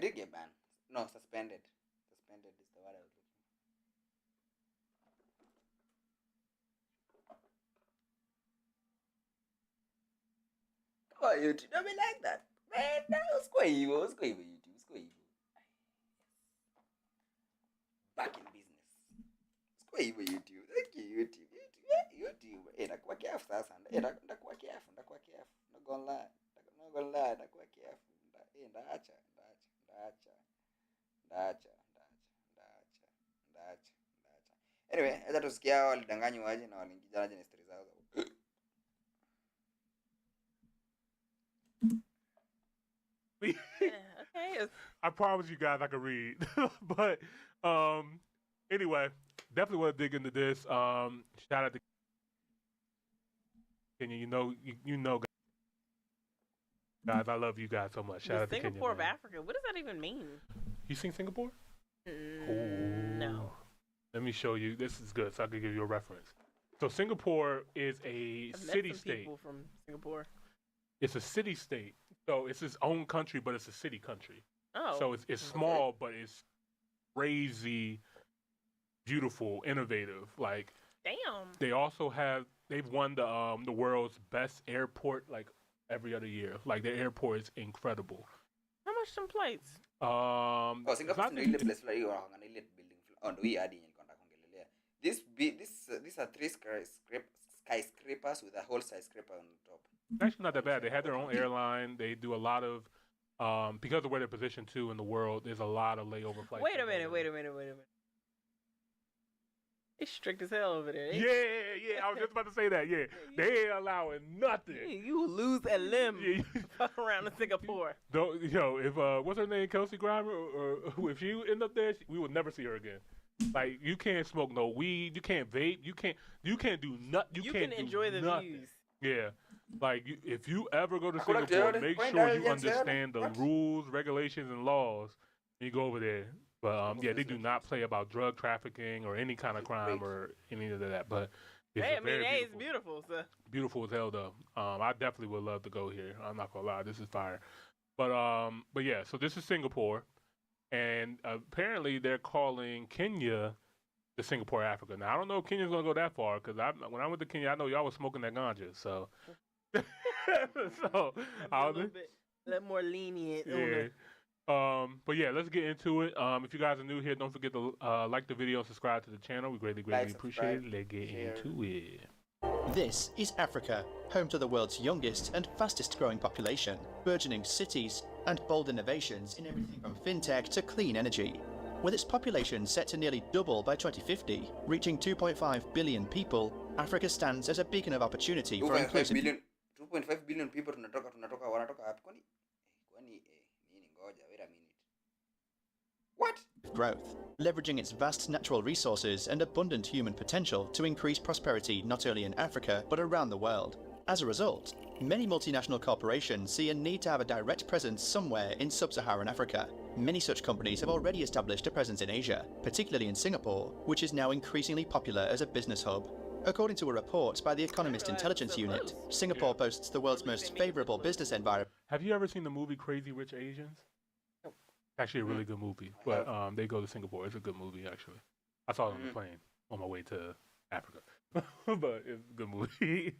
did get banned. No, suspended. Suspended is the word I was looking for. Come on, YouTube. Don't be like that. Man, that was quite evil. It was quite evil, YouTube. It's quite evil. Back in business. It's quite evil, YouTube. Thank you, YouTube. YouTube. Hey, nakuwa careful sasa. Hey, nakuwa careful. Not gonna lie. Nakuwa careful. Hey, ndaacha. Anyway, acha tusikia walidanganywa aje na waliingiza aje na stories zao. Okay. I promise you guys I can read. But anyway, definitely want to dig into this. Shout out to Kenya. You know guys, I love you guys so much. Shout out to Kenya. Singapore of Africa. What does that even mean? You seen Singapore? No. Let me show you. This is good, so I can give you a reference. So Singapore is a city-state. People from Singapore. It's a city-state. So it's its own country, but it's a city country. Oh. So it's small, but it's crazy, beautiful, innovative. Like, damn. They've won the world's best airport like every other year. Like their airport is incredible. How much some plates? Singapore is really place like you ang building. On we are in contact ongelelea. These are three skyscrapers with a whole skyscraper on top. Actually, not that bad. They have their own airline. They do a lot of because of where they're positioned too in the world. There's a lot of layover flights. Wait a minute. It's strict as hell over there. Yeah. I was just about to say that. Yeah, they ain't allowing nothing. You will lose a limb. Fuck around in Singapore. If what's her name, Kelsey Grammer, or if you end up there, we will never see her again. Like you can't smoke no weed, you can't vape, you can't do nothing. You can enjoy the views. Yeah. Like, if you ever go to Singapore, make sure you understand the rules, regulations, and laws when you go over there. But, they do not play about drug trafficking or any kind of crime or any of that. But it's beautiful. So. Beautiful as hell, though. I definitely would love to go here. I'm not going to lie. This is fire. But yeah, so this is Singapore. And apparently they're calling Kenya the Singapore Africa. Now, I don't know if Kenya's going to go that far because when I went to Kenya, I know y'all was smoking that ganja. So... so a little more lenient. Yeah. But yeah, let's get into it. If you guys are new here, don't forget to like the video and subscribe to the channel. We greatly appreciate it. Let's get into it. This is Africa, home to the world's youngest and fastest growing population, burgeoning cities, and bold innovations in everything from fintech to clean energy. With its population set to nearly double by 2050, reaching 2.5 billion people, Africa stands as a beacon of opportunity for inclusive 2.5 billion people wanatoka wapi kwani nini ngoja wait a minute. What? Growth, leveraging its vast natural resources and abundant human potential to increase prosperity not only in Africa but around the world. As a result, many multinational corporations see a need to have a direct presence somewhere in sub-Saharan Africa. Many such companies have already established a presence in Asia, particularly in Singapore, which is now increasingly popular as a business hub. According to a report by the Economist Intelligence Unit, Singapore boasts the world's most favorable business environment. Have you ever seen the movie Crazy Rich Asians? Nope. Actually a really good movie, but they go to Singapore. It's a good movie, actually. I saw it on the plane on my way to Africa, but it's a good movie.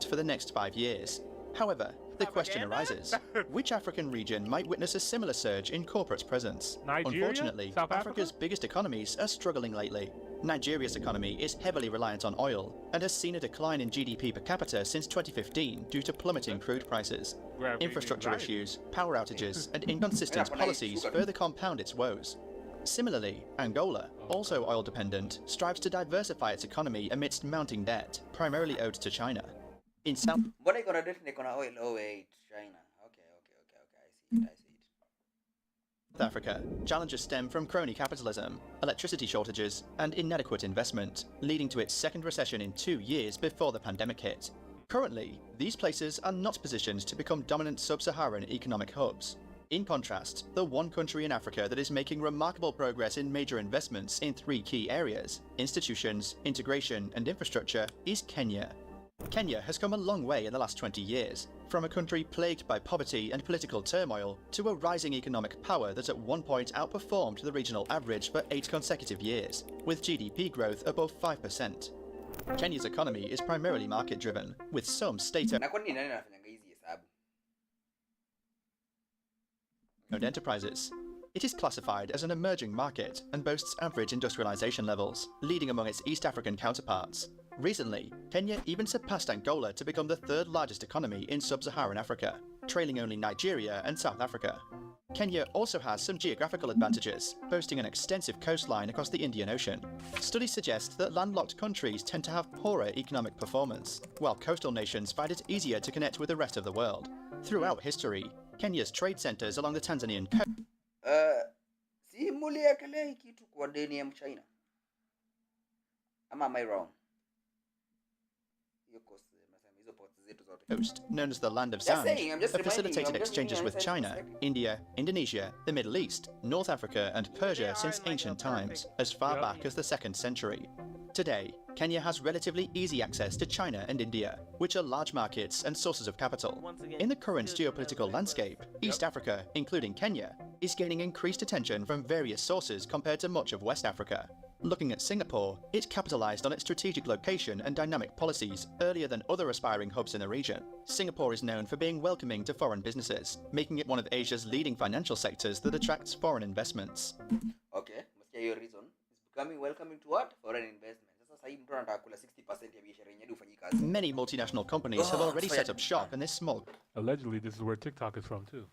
For the next 5 years. However, the question arises, which African region might witness a similar surge in corporate presence? Nigeria? Unfortunately, South Africa's Africa? biggest economies are struggling lately. Nigeria's economy is heavily reliant on oil and has seen a decline in GDP per capita since 2015 due to plummeting crude prices. Infrastructure issues, power outages, and inconsistent policies further compound its woes. Similarly, Angola, also oil dependent, strives to diversify its economy amidst mounting debt, primarily owed to China. In South oil? Oh wait, China. Okay. I see it. Africa, challenges stem from crony capitalism, electricity shortages, and inadequate investment, leading to its second recession in 2 years before the pandemic hit. Currently, these places are not positioned to become dominant sub-Saharan economic hubs. In contrast, the one country in Africa that is making remarkable progress in major investments in 3 key areas, institutions, integration, and infrastructure, is Kenya. Kenya has come a long way in the last 20 years, from a country plagued by poverty and political turmoil to a rising economic power that at one point outperformed the regional average for 8 consecutive years, with GDP growth above 5%. Kenya's economy is primarily market-driven, with some state-owned Na kwani nani anafanyanga hizi hesabu? enterprises. It is classified as an emerging market and boasts average industrialization levels, leading among its East African counterparts. Recently, Kenya even surpassed Angola to become the third largest economy in sub-Saharan Africa, trailing only Nigeria and South Africa. Kenya also has some geographical advantages, boasting an extensive coastline across the Indian Ocean. Studies suggest that landlocked countries tend to have poorer economic performance, while coastal nations find it easier to connect with the rest of the world. Throughout history, Kenya's trade centers along the Tanzanian coast Si muliekelea hii kitu kwa deni ya Mchina? Am I wrong? coast, known as the Land of Just Sand, saying, I'm just have reminding you, facilitated I'm just exchanges giving you with an China, insight. India, Indonesia, the Middle East, North Africa and Persia since ancient times, as far back as the 2nd century. Today, Kenya has relatively easy access to China and India, which are large markets and sources of capital. In the current geopolitical landscape, East Africa, including Kenya, is gaining increased attention from various sources compared to much of West Africa. Looking at Singapore, it capitalized on its strategic location and dynamic policies earlier than other aspiring hubs in the region. Singapore is known for being welcoming to foreign businesses, making it one of Asia's leading financial sectors that attracts foreign investments. Okay, msikia hiyo reason. It's becoming welcoming to what? Foreign investment. Sasa hii mtu anataka kula 60% ya biashara yenyewe ufanyie kazi. Many multinational companies have already set up shop in this small Allegedly, this is where TikTok is from too.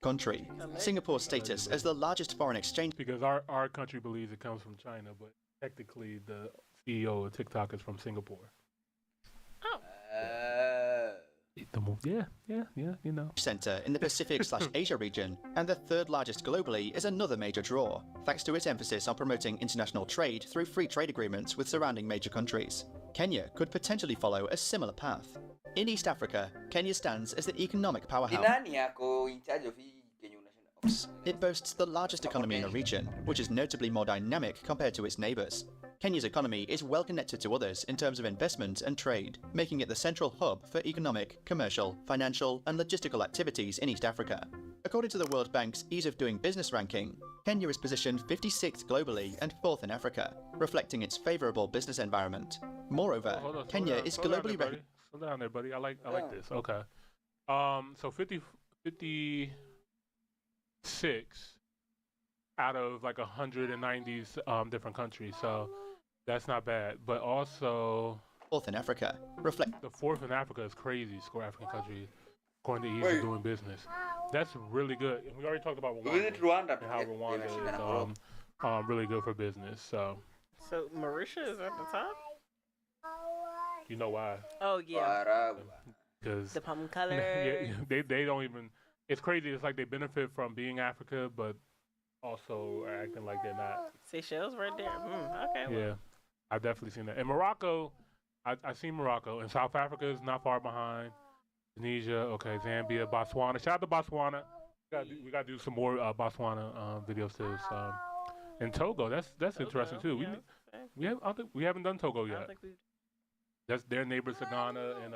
country. Singapore's status as the largest foreign exchange Because our country believes it comes from China, but technically the CEO of TikTok is from Singapore. You know. center in the Pacific/Asia region, and the third largest globally, is another major draw, thanks to its emphasis on promoting international trade through free trade agreements with surrounding major countries. Kenya could potentially follow a similar path. In East Africa, Kenya stands as the economic powerhouse. Ni nani yako in charge of hii Kenya unashinda? It boasts the largest economy in the region, which is notably more dynamic compared to its neighbours. Kenya's economy is well connected to others in terms of investment and trade, making it the central hub for economic, commercial, financial and logistical activities in East Africa. According to the World Bank's Ease of Doing Business ranking, Kenya is positioned 56th globally and 4th in Africa, reflecting its favourable business environment. Moreover, Hold on, Kenya is globally recognized. Slow down there, buddy. I like this. Okay. So 56 out of like 190 different countries. So that's not bad. But also 4th in Africa, reflect the 4th in Africa is crazy. Score African countries according to Ease of Doing Business. That's really good. And we already talked about Visit Rwanda Rwanda. and how Rwanda is really good for business. So Mauritius is at the top? you know why? Oh, yeah. Waarabu. Because The palm color. they don't even. It's crazy. It's like they benefit from being Africa, but also are acting like they're not. Seychelles right there. Okay. Yeah, I've definitely seen that. And Morocco, I've seen Morocco. And South Africa is not far behind. Tunisia, okay, Zambia, Botswana. Shout out to Botswana. We gotta do some more Botswana videos too. So, and Togo, that's Togo, interesting too. yeah. We haven't done Togo I don't yet. think we've... That's their neighbors to Ghana and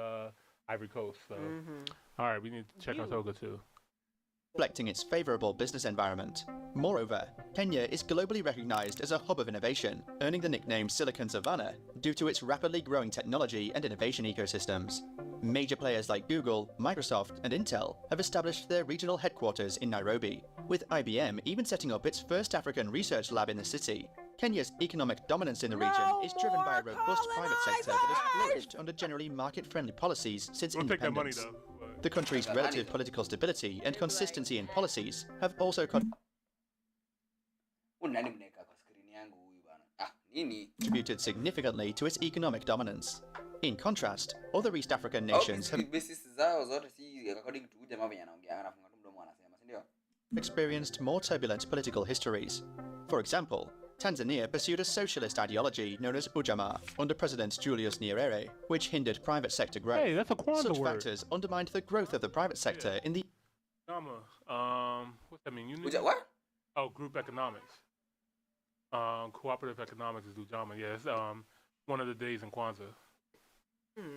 Ivory Coast. So, all right, we need to check out Togo too. reflecting its favourable business environment. Moreover, Kenya is globally recognised as a hub of innovation, earning the nickname Silicon Savannah due to its rapidly growing technology and innovation ecosystems. Major players like Google, Microsoft and Intel have established their regional headquarters in Nairobi, with IBM even setting up its first African research lab in the city. Kenya's economic dominance in the region is driven by a robust private sector that has flourished under generally market-friendly policies since We'll take that money independence. though. But The country's relative political stability and consistency in policies have also Huyu nani mnaeka kwa screen yangu huyu bana? Nini? contributed significantly to its economic dominance. In contrast, other East African nations have Basis zao zote si according to jamaa venye anaongea anafunga tu mdomo anasema, si ndio? experienced more turbulent political histories. For example, Tanzania pursued a socialist ideology known as Ujamaa under President Julius Nyerere, which hindered private sector growth. hey, that's a Kwanzaa Such word. factors undermined the growth of the private sector in the What's that mean? What? Oh, group economics. Cooperative economics is Ujama. Yeah, it's one of the days in Kwanzaa.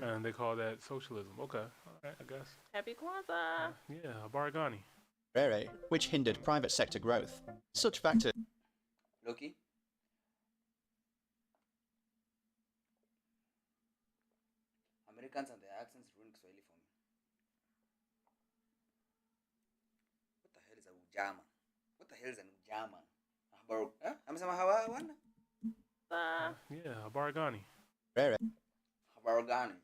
And they call that socialism. Okay, all right, I guess. Happy Kwanzaa. Yeah, Baragani. Rere, which hindered private sector growth. Such factors Loki. Americans and their accents ruined Kiswahili for me. What the hell is a ujama? What the hell is an ujama? Amesema hawana? Yeah, Baragani. Rere, Habarugani.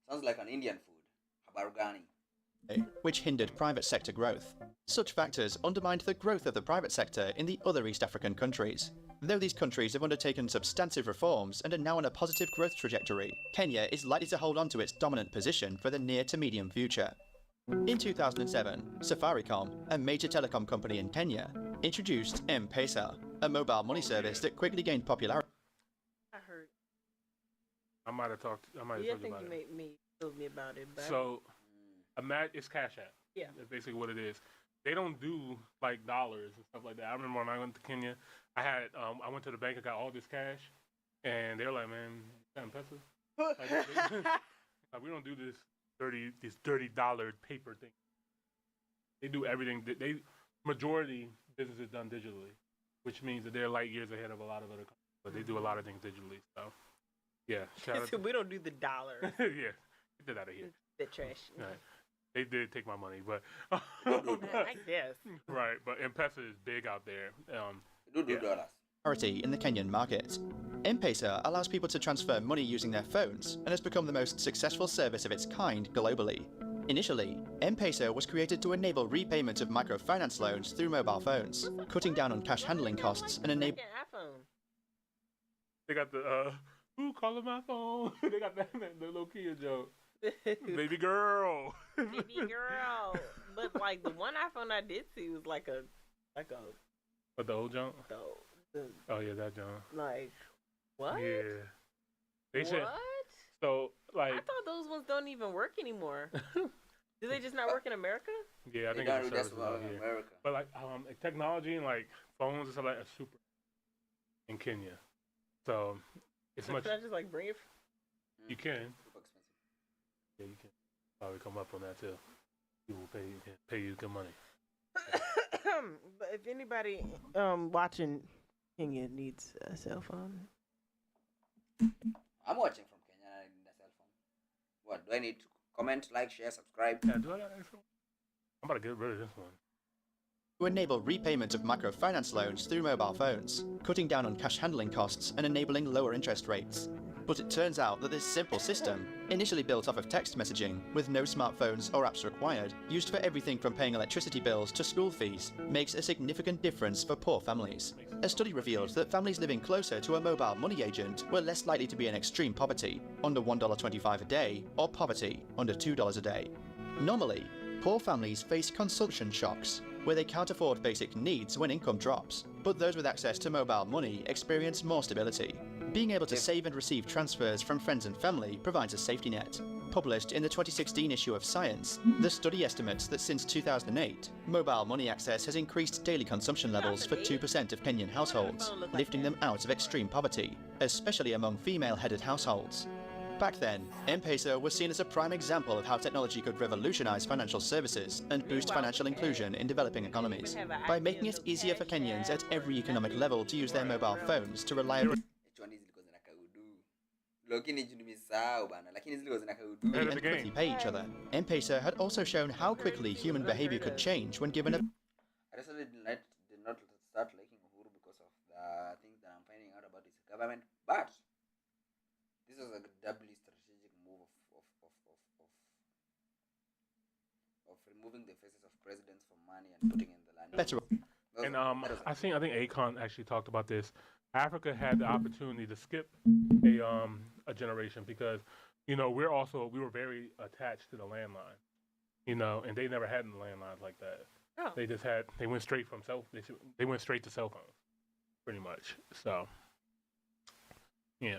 Sounds like an Indian food. Habarugani. which hindered private sector growth. Such factors undermined the growth of the private sector in the other East African countries. Though these countries have undertaken substantive reforms and are now on a positive growth trajectory, Kenya is likely to hold on to its dominant position for the near to medium future. In 2007, Safaricom, a major telecom company in Kenya, introduced M-Pesa, a mobile money service that quickly gained popularity. I heard. I might have talked. I might have Yeah, I talked think about you it. told me about it. But So, it's Cash App. Yeah. That's basically what it is. They don't do like dollars and stuff like that. I remember when I went to Kenya, I went to the bank and got all this cash, and they were like, "Man, M-Pesa? Like, we don't do this $30 paper thing." They do everything. Majority business is done digitally, which means that they're light years ahead of a lot of other companies. But they do a lot of things digitally. So, yeah. Shout out to, we don't do the dollar. yeah, get that out of here. The trash. Right. They did take my money, but I guess. right. But M-Pesa is big out there. Do dollars. In the Kenyan market. M-Pesa allows people to transfer money using their phones and has become the most successful service of its kind globally. Initially, M-Pesa was created to enable repayment of microfinance loans through mobile phones, cutting down on cash handling costs and enabling iPhone. They got the who calling my phone? They got the little kid joke. Baby girl. Baby girl. But like the one iPhone I did see was like a But the old junk? Oh yeah, that junk. like what? Yeah. They What? said so like I thought those ones don't even work anymore. Do they just not work in America? yeah, I think They it's got a service that's out about here. America. But like technology and like phones and stuff like that are super in Kenya. So it's So much can I just like bring it? you can. Super expensive. Yeah, you can probably come up on that too. He will pay you good money. But if anybody watching Kenya needs a cell phone, I'm watching from Kenya. I need a cell phone. What do I need to comment, like, share, subscribe? Yeah, do I got an extra one? I'm about to get rid of this one. to enable repayment of microfinance loans through mobile phones, cutting down on cash handling costs and enabling lower interest rates. But it turns out that this simple system, initially built off of text messaging, with no smartphones or apps required, used for everything from paying electricity bills to school fees, makes a significant difference for poor families. A study revealed that families living closer to a mobile money agent were less likely to be in extreme poverty, under $1.25 a day, or poverty, under $2 a day. Normally, poor families face consumption shocks, where they can't afford basic needs when income drops, but those with access to mobile money experience more stability. Being able to save and receive transfers from friends and family provides a safety net. Published in the 2016 issue of Science, the study estimates that since 2008, mobile money access has increased daily consumption levels for 2% of Kenyan households, lifting them out of extreme poverty, especially among female-headed households. Back then, M-Pesa was seen as a prime example of how technology could revolutionize financial services and boost financial inclusion in developing economies, by making it easier for Kenyans at every economic level to use their mobile phones to reliably and quickly pay each other. M-Pesa had also shown how quickly human behavior could change when given a I recently did not start liking Uhuru because of the things that I'm finding out about his government, but this was a doubly strategic move of removing the faces of presidents from money and putting in the land. better. And I think Akon actually talked about this. Africa had the opportunity to skip a generation because, you know, we were very attached to the landline, you know, and they never had landlines like that. Oh. They went straight from they went straight to cell phones, pretty much. So, yeah,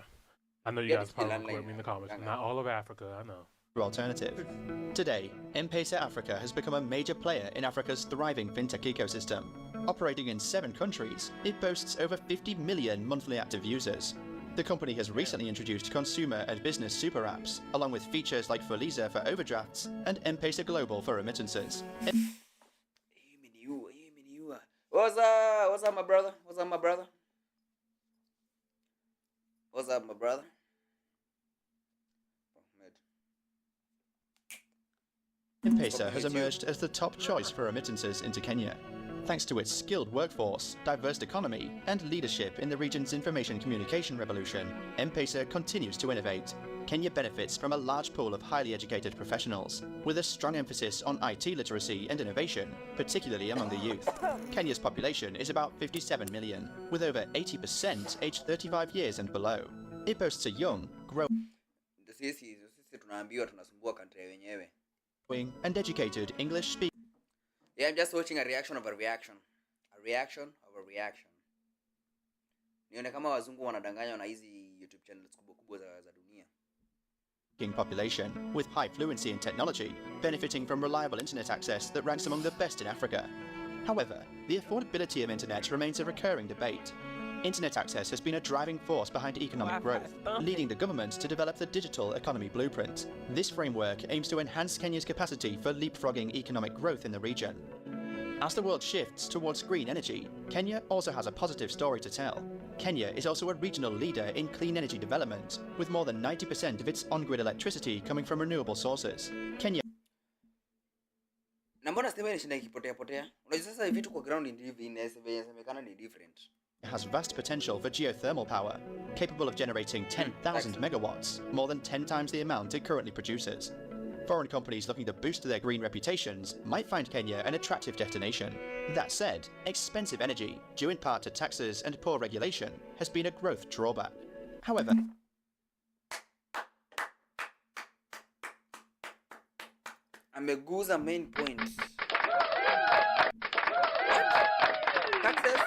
I know you guys probably quote me in the comments. Not all of Africa, I know. Alternative. Today, M-Pesa Africa has become a major player in Africa's thriving fintech ecosystem. Operating in 7 countries, it boasts over 50 million monthly active users. The company has recently introduced consumer and business super apps, along with features like Fuliza for overdrafts and M-Pesa Global for remittances. What's up, my brother? What's up, my brother? What's up, my brother? M-Pesa has emerged as the top choice for remittances into Kenya, thanks to its skilled workforce, diverse economy, and leadership in the region's information communication revolution. M-Pesa continues to innovate. Kenya benefits from a large pool of highly educated professionals, with a strong emphasis on IT literacy and innovation, particularly among the youth. Kenya's population is about 57 million, with over 80% aged 35 years and below. It boasts a young, growing, and educated English-speaking. Yeah, I'm just watching a reaction of a reaction. A reaction of a reaction. Nione kama wazungu wanadanganywa na hizi YouTube channels kubwa za dunia. Population with high fluency in technology, benefiting from reliable internet access that ranks among the best in Africa. However, the affordability of internet remains a recurring debate. Internet access has been a driving force behind economic growth, leading the government to develop the Digital Economy Blueprint. This framework aims to enhance Kenya's capacity for leapfrogging economic growth in the region. As the world shifts towards green energy, Kenya also has a positive story to tell. Kenya is also a regional leader in clean energy development, with more than 90% of its on-grid electricity coming from renewable sources. Kenya na mbona sema inashinda ikipotea? Unajua sasa vitu kwa ground inasemekana ni different. Has vast potential for geothermal power, capable of generating 10,000 megawatts, more than 10 times the amount it currently produces. Foreign companies looking to boost their green reputations might find Kenya an attractive destination. That said, expensive energy, due in part to taxes and poor regulation, has been a growth drawback. However, ameguza main point. Taxes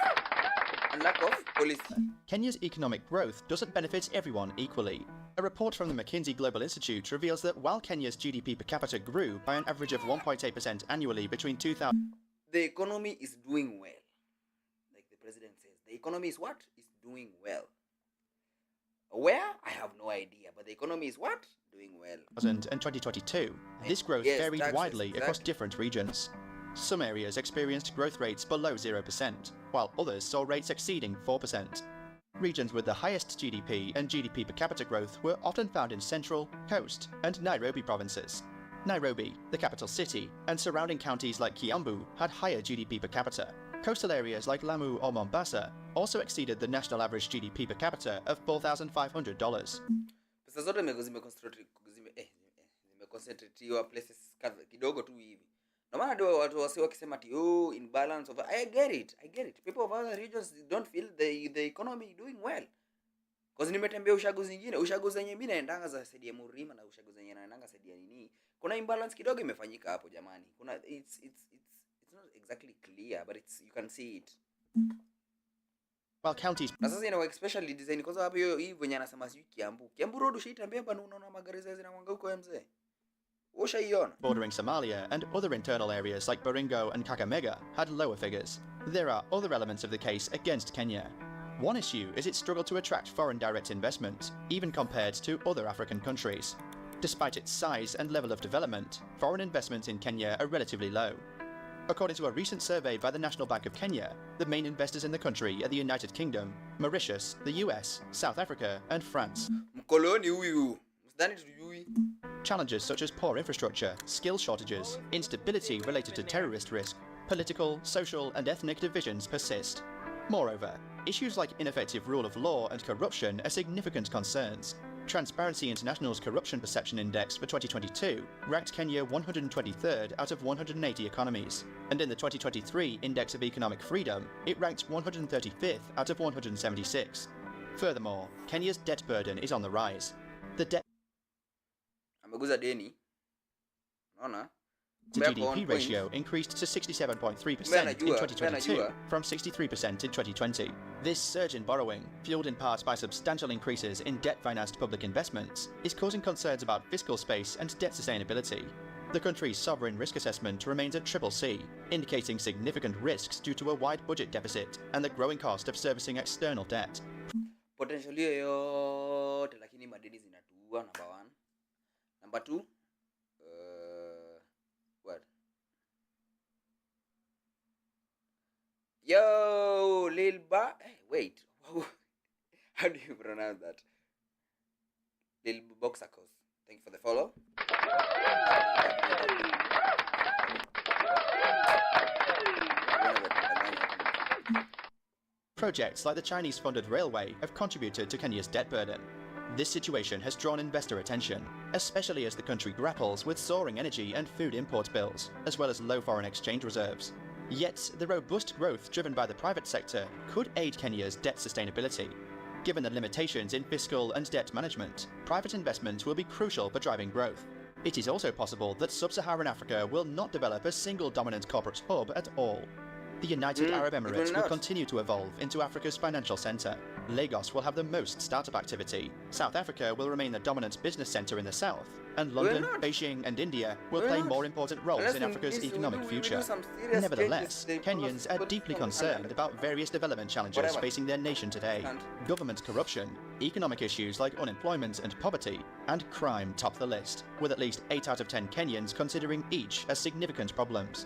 and lack of policy. Kenya's economic growth doesn't benefit everyone equally. A report from the McKinsey Global Institute reveals that while Kenya's GDP per capita grew by an average of 1.8% annually between 2000, the economy is doing well. Like the president says, the economy is what? Is doing well. Where? I have no idea, but the economy is what? Doing well. And 2022, this growth varied widely across different regions. Some areas experienced growth rates below 0%, while others saw rates exceeding 4%. Regions with the highest GDP and GDP per capita growth were often found in Central, Coast, and Nairobi provinces. Nairobi, the capital city, and surrounding counties like Kiambu had higher GDP per capita. Coastal areas like Lamu or Mombasa also exceeded the national average GDP per capita of $4,500. Pesa zote zimeconcentratiwa places kidogo tu hivi. No maana ndio watu wasi wakisema ati imbalance of I get it. People of other regions don't feel the economy doing well. Cause nimetembea ushaguzi zenye mimi naendanga za saidia Murima na ushaguzi zenye naendanga saidia nini. Kuna imbalance kidogo imefanyika hapo jamani. Kuna it's not exactly clear but you can see it. While counties na sasa ina especially design kwa sababu hiyo venye anasema sio Kiambu road ushaitembea bana unaona magari zao zinamwanga huko MZ. Bordering Somalia and other internal areas like Baringo and Kakamega had lower figures. There are other elements of the case against Kenya. One issue is its struggle to attract foreign direct investment, even compared to other African countries. Despite its size and level of development, foreign investments in Kenya are relatively low. According to a recent survey by the National Bank of Kenya, the main investors in the country are the United Kingdom, Mauritius, the US, South Africa, and France. Challenges such as poor infrastructure, skill shortages, instability related to terrorist risk, political, social, and ethnic divisions persist. Moreover, issues like ineffective rule of law and corruption are significant concerns. Transparency International's Corruption Perception Index for 2022 ranked Kenya 123rd out of 180 economies, and in the 2023 Index of Economic Freedom, it ranked 135th out of 176. Furthermore, Kenya's debt burden is on the rise. The debt to GDP ratio increased to 67.3% in 2022 from 63% in 2020. This surge in borrowing, fueled in part by substantial increases in debt-financed public investments, is causing concerns about fiscal space and debt sustainability. The country's sovereign risk assessment remains at CCC, indicating significant risks due to a wide budget deficit and the growing cost of servicing external debt. potential hiyo yote lakini madeni zinatuua. Number 1. Number 2, what? Yo, Lil Ba. Hey, wait. How do you pronounce that? Lil Boxacos. Thank you for the follow. Projects like the Chinese-funded railway have contributed to Kenya's debt burden. This situation has drawn investor attention, especially as the country grapples with soaring energy and food import bills, as well as low foreign exchange reserves. Yet, the robust growth driven by the private sector could aid Kenya's debt sustainability. Given the limitations in fiscal and debt management, private investment will be crucial for driving growth. It is also possible that sub-Saharan Africa will not develop a single dominant corporate hub at all. The United Arab Emirates will continue to evolve into Africa's financial centre. Lagos will have the most startup activity. South Africa will remain the dominant business centre in the south. And London, Beijing and India will play more important roles in Africa's economic future. Nevertheless, Kenyans are deeply concerned about various development challenges facing their nation today. Government corruption, economic issues like unemployment and poverty, and crime top the list, with at least 8 out of 10 Kenyans considering each as significant problems.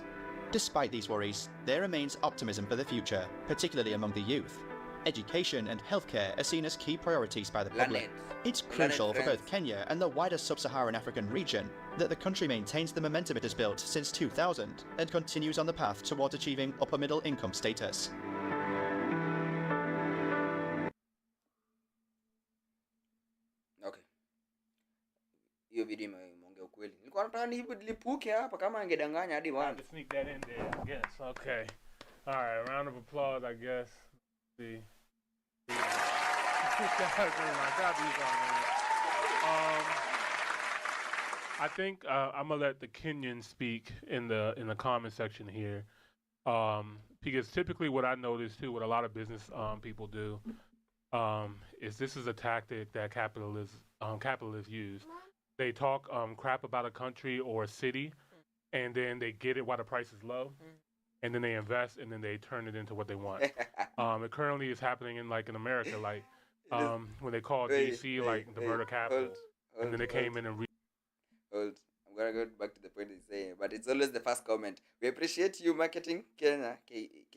Despite these worries, there remains optimism for the future, particularly among the youth. Education and healthcare are seen as key priorities by the public. It's crucial for both Kenya and the wider sub-Saharan African region that the country maintains the momentum it has built since 2000 and continues on the path towards achieving upper middle income status. Okay. Hiyo video imeongea ukweli. Nilikuwa nataka nilipuke hapa kama angedanganya hadi I had to sneak that in there, I guess. Okay. All right, round of applause, I guess. Let's see. I think I'm gonna let the Kenyan speak in the comment section here, because typically what I notice too, what a lot of business people do, is this is a tactic that capitalists use. They talk crap about a country or a city, and then they get it while the price is low. And then they invest, and then they turn it into what they want. It currently is happening in America, when they called DC the murder capital, and then they came in and Hold. I'm gonna go back to the point he's saying, but it's always the first comment. We appreciate you, Marketing Kenya. KE.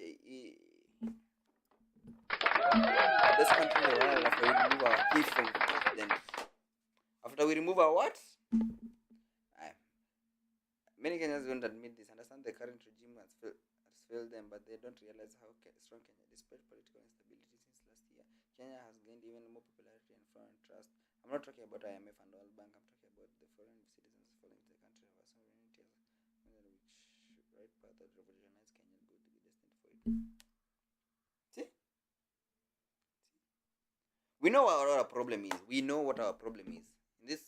This country in the world after we remove our thief from president. After we remove our what? Many Kenyans don't admit this. Understand the current regime has failed them, but they don't realize how strong Kenya, despite political instability since last year. Kenya has gained even more popularity and foreign trust. I'm not talking about IMF and World Bank. I'm talking about the foreign citizens following the country of our sovereignty, which right path that revolutionize Kenya good to be destined for it. See? We know what our problem is. We know what our problem is. This.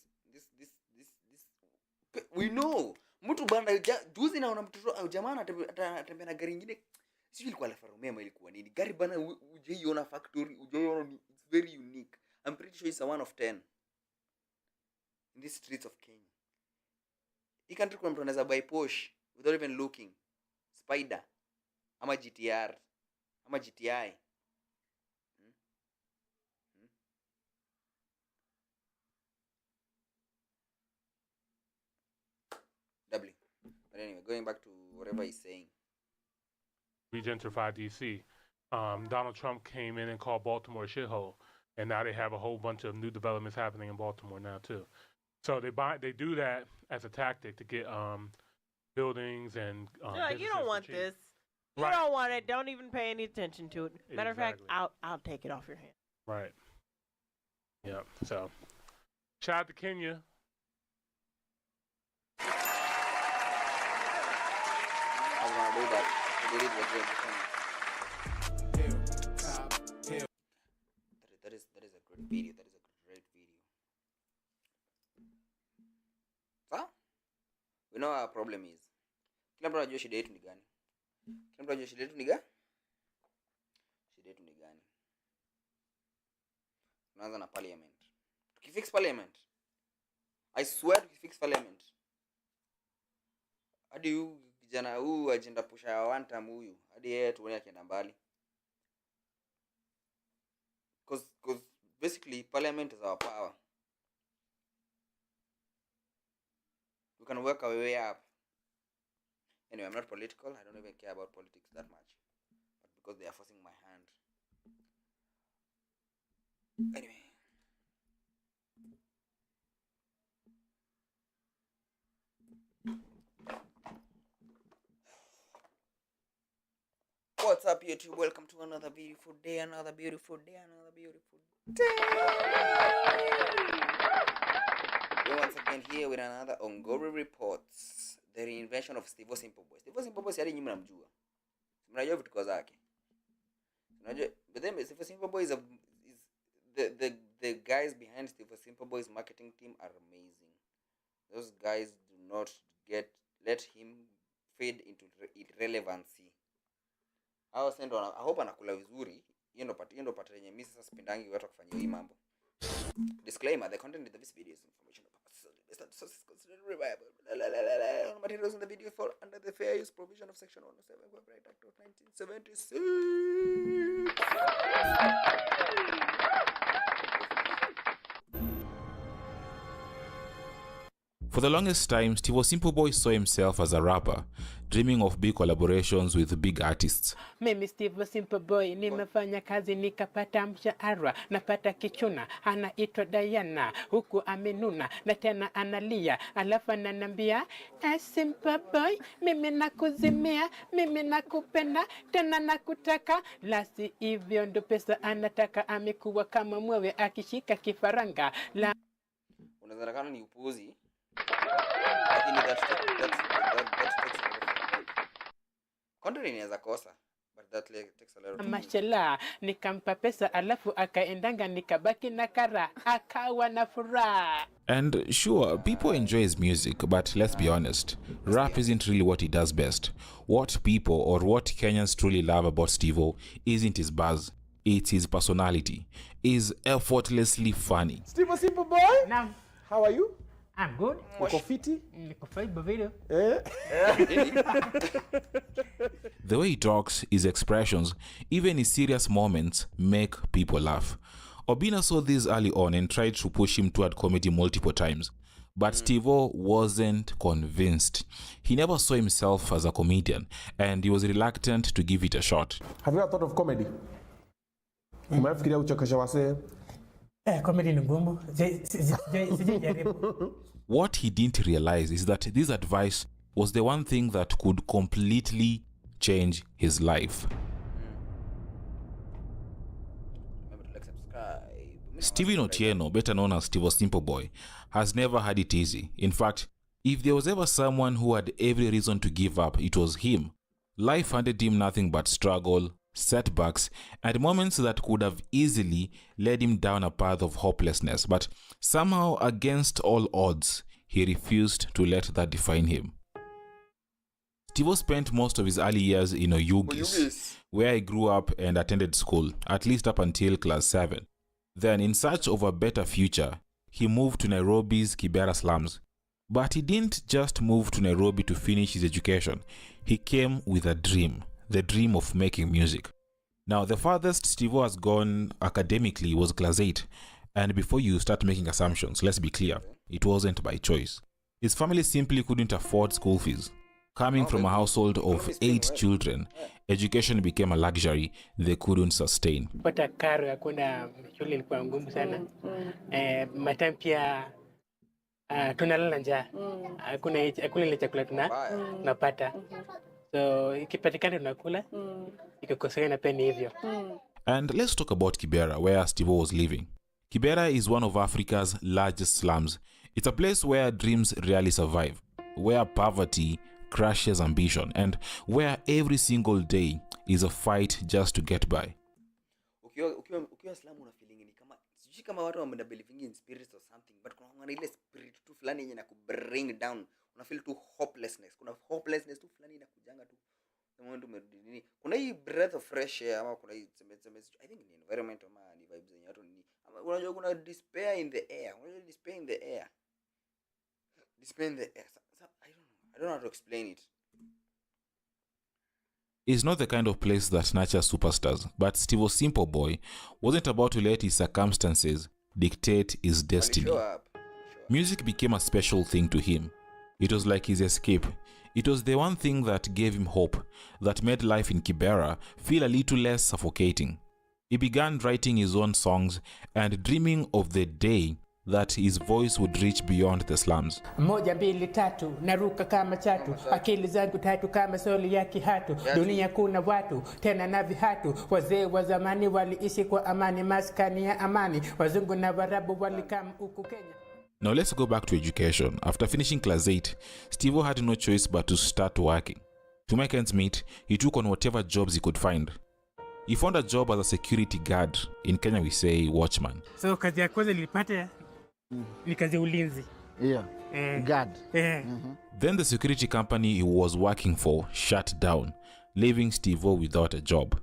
We know. Mtu banda juzi naona mtoto jamaa anatembea na gari nyingine. Sio ilikuwa Alfa Romeo ama ilikuwa nini? Gari bana ujaiona factory, ujaiona, it's very unique. I'm pretty sure it's a 1 of 10 in these streets of Kenya. Hii country kwa mtu anaweza buy Porsche without even looking. Spider ama GTR ama GTI. W. But anyway, going back to whatever he's saying. regentrify DC. Donald Trump came in and called Baltimore a shithole, and now they have a whole bunch of new developments happening in Baltimore now too. So they do that as a tactic to get buildings and you don't want this. You don't want it. Don't even pay any attention to it. Matter of fact, I'll take it off your hand. Right. Yeah. So shout out to Kenya. I was gonna do that. They did what they That is a good video. That is a great video. So, we know our problem is. Kila mtu anajua shida yetu ni gani? Kila mtu anajua shida yetu ni gani? Shida yetu ni gani? Tunaanza na parliament. Tukifix parliament, I swear tukifix parliament, hadi huyu kijana huyu agenda pusha ya one time huyu, hadi yeye tuone akienda mbali. Cause basically parliament is our power. We can work our way up. Anyway, I'm not political. I don't even care about politics that much. But because they are forcing my hand. Anyway. What's up, YouTube? Welcome to another beautiful day, another beautiful day, another beautiful day. We're once again here with another Ongori Reports. The reinvention of Steve Simple Boy. Steve Simple Boy siari nyinyi mnamjua. Mnajua vitu zake. Mnajua, but then Steve Simple Boy is the guys behind Steve Simple Boy's marketing team are amazing. Those guys do not let him fade into irrelevancy. I hope anakula vizuri. Hiyo ndo pata yenye mimi sasa sipendangi watu kufanya hii mambo. Disclaimer: the content in this video is informational purposes. Sources considered reliable. Materials in the video fall under the fair use provision of section 107 Copyright Act of 1976. For the longest time, Steve Simple Boy saw himself as a rapper, dreaming of big collaborations with big artists. Mimi Steve Simple Boy nimefanya kazi nikapata mshahara, napata kichuna, anaitwa Diana, huku amenuna na tena analia, alafu ananiambia Simple Boy, mimi nakuzimia, mimi nakupenda, tena nakutaka, lasi hivyo ndo pesa anataka, amekuwa kama mwewe akishika kifaranga. Unawezekana ni upuzi. Lakini that takes a lot of content inaweza kosa, but that takes a lot of mashallah, nikampa pesa alafu akaendanga nikabaki na kara, akawa na furaha. And sure, people enjoy his music, but let's be honest, rap isn't really what he does best. What people or what Kenyans truly love about Steve-O isn't his buzz, it's his personality. He's effortlessly funny. Steve Simple Boy? Naam. How are you? I'm good. Uko fiti? Niko fine video. The way he talks, his expressions, even his serious moments make people laugh. Obina saw this early on and tried to push him toward comedy multiple times. But Steve-O wasn't convinced. He never saw himself as a comedian, and he was reluctant to give it a shot. Have you ever thought of comedy? Umefikiria uchekesha wasee? Comedy ni ngumu. What he didn't realize is that this advice was the one thing that could completely change his life. Remember to like, subscribe. Steven Otieno, better known as Steve Simple Boy, has never had it easy. In fact, if there was ever someone who had every reason to give up, it was him. Life handed him nothing but struggle, setbacks, and moments that could have easily led him down a path of hopelessness. But somehow, against all odds, he refused to let that define him. Steve spent most of his early years in Oyugis, where he grew up and attended school, at least up until class 7. Then, in search of a better future, he moved to Nairobi's Kibera slums. But he didn't just move to Nairobi to finish his education. He came with a dream. The dream of making music. Now, the farthest Steve-O has gone academically was class 8. And before you start making assumptions, let's be clear, it wasn't by choice. His family simply couldn't afford school fees. Coming from a household of 8 children, education became a luxury they couldn't sustain. Pata karo ya kwenda shule ilikuwa ngumu sana. Matam pia tunalala njaa. Hakuna ile chakula tunapata. So ikipatikana tunakula, ikikosekana pia ni hivyo. And let's talk about Kibera, where Steve-O was living. Kibera is one of Africa's largest slums. It's a place where dreams rarely survive, where poverty crushes ambition, and where every single day is a fight just to get by. Ukiwa slum una feeling ni kama sijui kama watu wame believing in spirits or something, but kuna ile spirit tu fulani yenye bring down. Una feel tu hopelessness. Kuna hopelessness tu fulani inakujanga tu. Moment umerudi. Kuna hii breath of fresh air ama kuna hii I think ni environment ama ni vibes zenye watu ni. Unajua kuna despair in the air. Unajua despair in the air. Despair in the air. So, I don't know how to explain it. is not the kind of place that nurtures superstars, but Steve Simple Boy wasn't about to let his circumstances dictate his destiny. Show up. Music became a special thing to him. It was like his escape. It was the one thing that gave him hope, that made life in Kibera feel a little less suffocating. He began writing his own songs and dreaming of the day that his voice would reach beyond the slums. Moja mbili tatu naruka kama chatu, akili zangu tatu kama soli ya kihatu. Dunia kuna watu tena na vihatu, wazee wa zamani waliishi kwa amani, maskani ya amani, wazungu na warabu walikam huku Kenya. Now let's go back to education. After finishing class 8, Steve had no choice but to start working. To make ends meet, he took on whatever jobs he could find. He found a job as a security guard. In Kenya we say watchman. So kazi ya kwanza nilipata ni kazi ya ulinzi. Yeah. Guard. Then the security company he was working for shut down, leaving Steve without a job.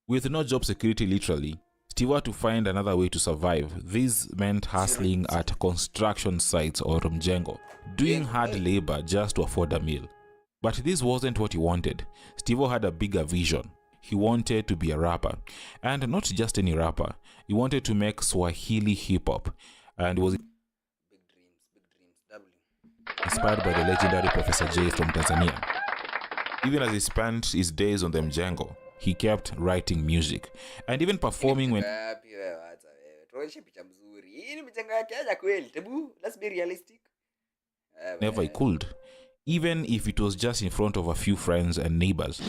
With no job security literally, Steve had to find another way to survive. This meant hustling at construction sites or mjengo, doing hard labor just to afford a meal. But this wasn't what he wanted. Steve had a bigger vision. He wanted to be a rapper, and not just any rapper. He wanted to make Swahili hip-hop, and was inspired by the legendary Professor J from Tanzania. Even as he spent his days on the mjengo, he kept writing music, and even performing when Let's be realistic. whenever he could, even if it was just in front of a few friends and neighbors.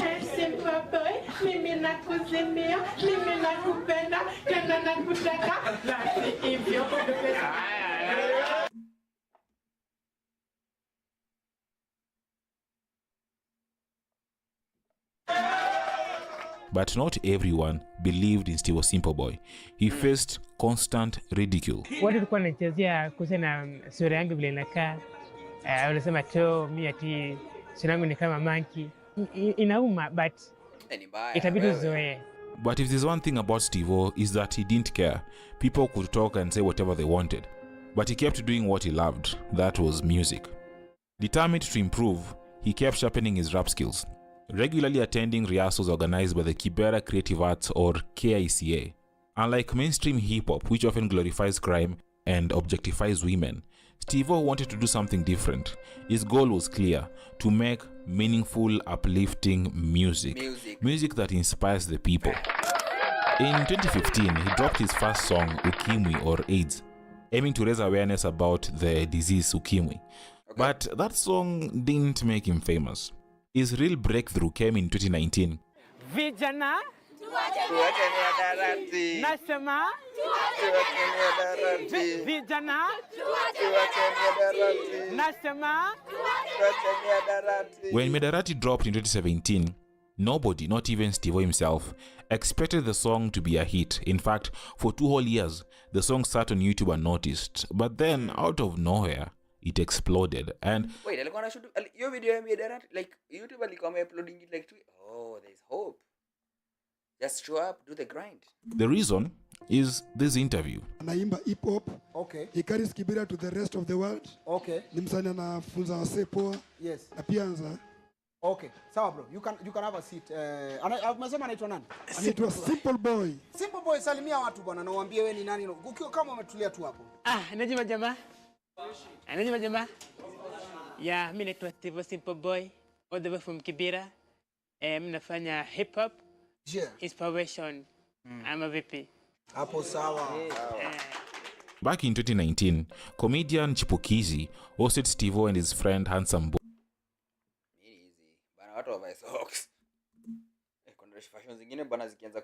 But not everyone believed in Steve Simple Boy. He faced constant ridicule. Watu walikuwa wanachezea kuhusiana na sura yangu vile inakaa. Wanasema mimi ati sura yangu ni kama monkey. Inauma, but itabidi uzoee. But if there's one thing about Steve is that he didn't care. People could talk and say whatever they wanted. But he kept doing what he loved. That was music. Determined to improve, he kept sharpening his rap skills, regularly attending rehearsals organized by the Kibera Creative Arts or KICA. Unlike mainstream hip-hop, which often glorifies crime and objectifies women, Steve wanted to do something different. His goal was clear: to make meaningful, uplifting music. Music that inspires the people. In 2015, he dropped his first song, Ukimwi or AIDS, aiming to raise awareness about the disease Ukimwi. But that song didn't make him famous. His real breakthrough came in 2019. Vijana nasema vijana nasema. When Medarati dropped in 2017, nobody, not even Steve himself, expected the song to be a hit. In fact, for 2 whole years, the song sat on YouTube unnoticed. But then, out of nowhere, it exploded. And wait, alikuwa na shoot hiyo video ya Medarati, like YouTube alikuwa uploading it like there's hope. Just show up, do the grind. The reason is this interview. Anaimba hip hop. Okay. He carries Kibera to the rest of the world. Okay. Ni msanii anafunza wasee poa. Yes. Na pia anza. Okay. Sawa bro. You can have a seat. Umesema anaitwa nani? Anaitwa Simple Boy. Simple Boy, salimia watu bwana na uambie wewe ni nani. Ukiwa kama umetulia tu hapo. Najima jamaa. Najima jamaa. Yeah, mimi naitwa Steve Simple Boy, all the way from Kibera. Mimi nafanya hip hop. Yeah. Inspiration. Ama vipi? Hapo sawa. Back in 2019, comedian Chipukizi hosted Steve and his friend Handsome Boy. Easy. Bana watu wa socks. Kuna fashion zingine bana zikianza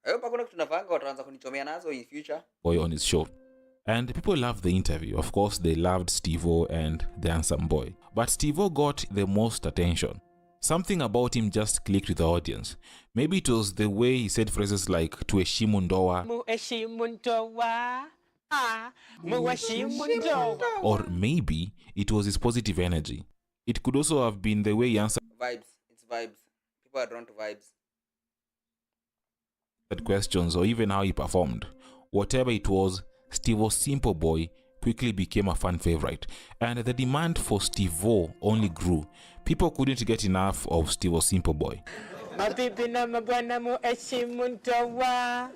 hayo pa kuna kitu tunafanga wataanza kunichomea nazo in future. Boy on his show. And people loved the interview. Of course, they loved Steve and the Handsome Boy. But Steve got the most attention. Something about him just clicked with the audience. Maybe it was the way he said phrases like "tuheshimu ndoa," or maybe it was his positive energy. It could also have been the way he answered Vibes. It's vibes. People are drawn to vibes. questions, or even how he performed. Whatever it was, Steve Simple Boy quickly became a fan favorite, and the demand for Steve-O only grew. People couldn't get enough of Steve-O Simple Boy. Mabibi na mabwana muheshimu ndoa.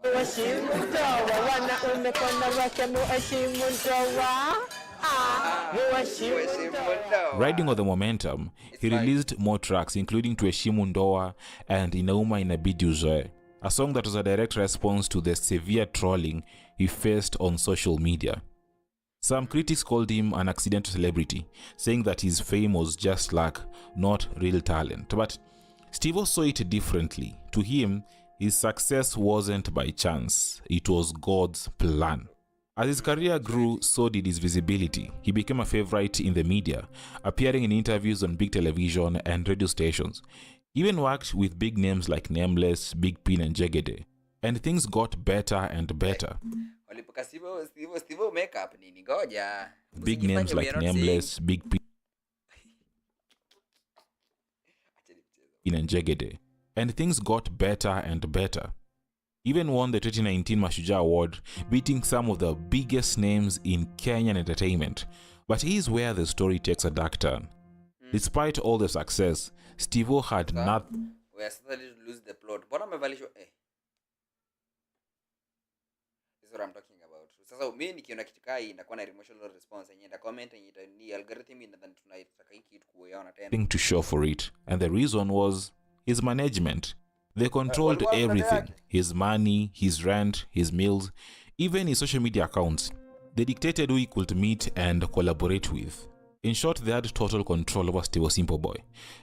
Muheshimu ndoa, wanaume kwa wanawake muheshimu ndoa. Muheshimu ndoa. Riding on the momentum, he released more tracks, including Tuheshimu Ndoa and Inauma Inabidi Uzoe, a song that was a direct response to the severe trolling he faced on social media. Some critics called him an accidental celebrity, saying that his fame was just luck, not real talent. But Steve saw it differently. To him, his success wasn't by chance, it was God's plan. As his career grew, so did his visibility. He became a favorite in the media, appearing in interviews on big television and radio stations. He even worked with big names like Nameless, Big Pin and Jegede. And things got better and better. Big names like Nameless, Big Pin and Jegede. And things got better and better. Even won the 2019 Mashujaa Award, beating some of the biggest names in Kenyan entertainment. But here's where the story takes a dark turn. Despite all the success, Steve-O had nothing. We are starting to lose the plot. Mbona umevalisho This is what I'm talking about. Sasa mimi nikiona kitu kai inakuwa na emotional response yenyewe na comment yenyewe ni algorithm inadhani tunaitaka hiki kitu kuiona tena. To show for it, and the reason was his management. They controlled everything: his money, his rent, his meals, even his social media accounts. They dictated who he could meet and collaborate with. In short, they had total control over Steve-O Simple Boy.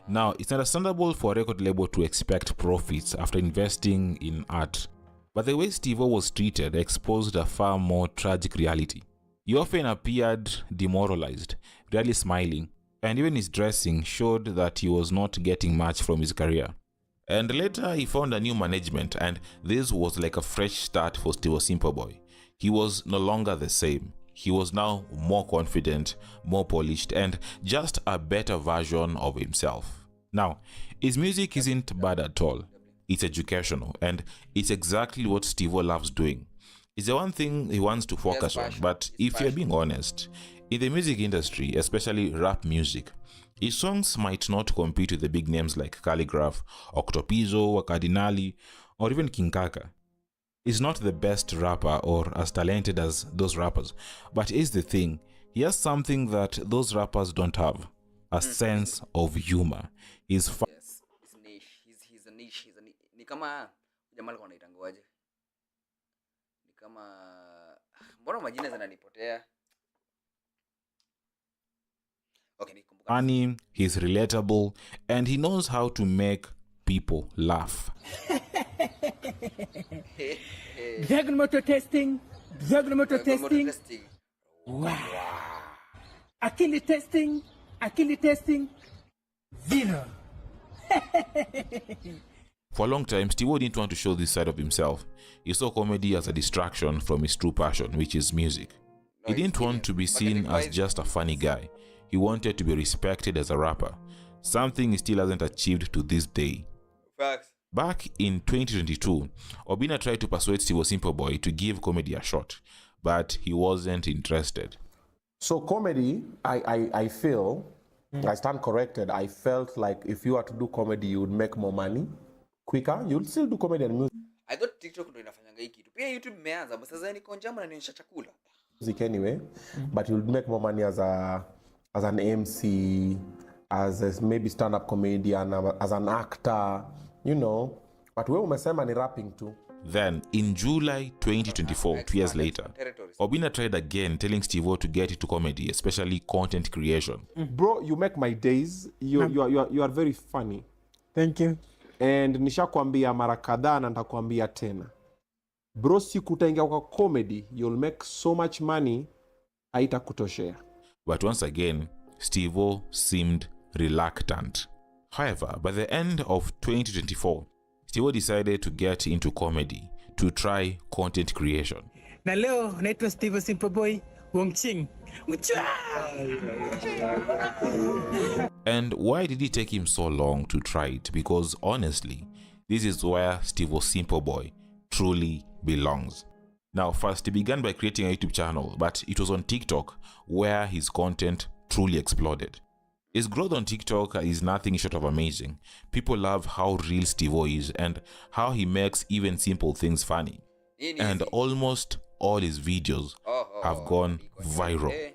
Now, it's understandable for a record label to expect profits after investing in art, but the way Steve-O was treated exposed a far more tragic reality. He often appeared demoralized, rarely smiling, and even his dressing showed that he was not getting much from his career. And later, he found a new management, and this was like a fresh start for Steve-O Simple Boy. He was no longer the same. He was now more confident, more polished, and just a better version of himself. Now, his music isn't bad at all. It's educational, and it's exactly what Steve-O loves doing. It's the one thing he wants to focus on, but if you're being honest, in the music industry, especially rap music, his songs might not compete with the big names like Calligraph, Octopizzo, Cardinali, or even King Kaka. He's not the best rapper or as talented as those rappers, but here's the thing, he has something that those rappers don't have: a sense of humor. He's yes, he's niche. He's a niche. Ni kama jamaa alikuwa anaitanguaje? Ni kama mbona majina zinanipotea? Funny, he's relatable, and he knows how to make people laugh. Dragon motor testing. Wow. Akili testing. Zero. For a long time, Steve-O didn't want to show this side of himself. He saw comedy as a distraction from his true passion, which is music. He didn't want to be seen as just a funny guy. He wanted to be respected as a rapper, something he still hasn't achieved to this day. Facts. Back in 2022, Obina tried to persuade Steve-O Simple Boy to give comedy a shot, but he wasn't interested. So comedy, I feel, I stand corrected, I felt like if you were to do comedy, you would make more money quicker. You'll still do comedy and music. I thought TikTok ndo inafanyanga hiki kitu. Pia YouTube imeanza, but sasa niko njama na nionyesha chakula. Music anyway, but you'll make more money as an MC, as a maybe stand-up comedian, as an actor, you know. But we umesema ni rapping too. Then, in July 2024, 2 years later, Obina tried again, telling Steve-O to get into comedy, especially content creation. Bro, you make my days. You are very funny. Thank you. And nishakwambia mara kadhaa na nitakwambia tena. Bro, siku utaingia kwa comedy, you'll make so much money, haitakutoshea. But once again, Steve-O seemed reluctant. However, by the end of 2024, Steve-O decided to get into comedy, to try content creation. Na leo naitwa Steve-O Simple Boy Wongching. And why did it take him so long to try it? Because honestly, this is where Steve-O Simple Boy truly belongs. Now, first, he began by creating a YouTube channel, but it was on TikTok where his content truly exploded. His growth on TikTok is nothing short of amazing. People love how real Steve-O is and how he makes even simple things funny. And almost all his videos have gone viral.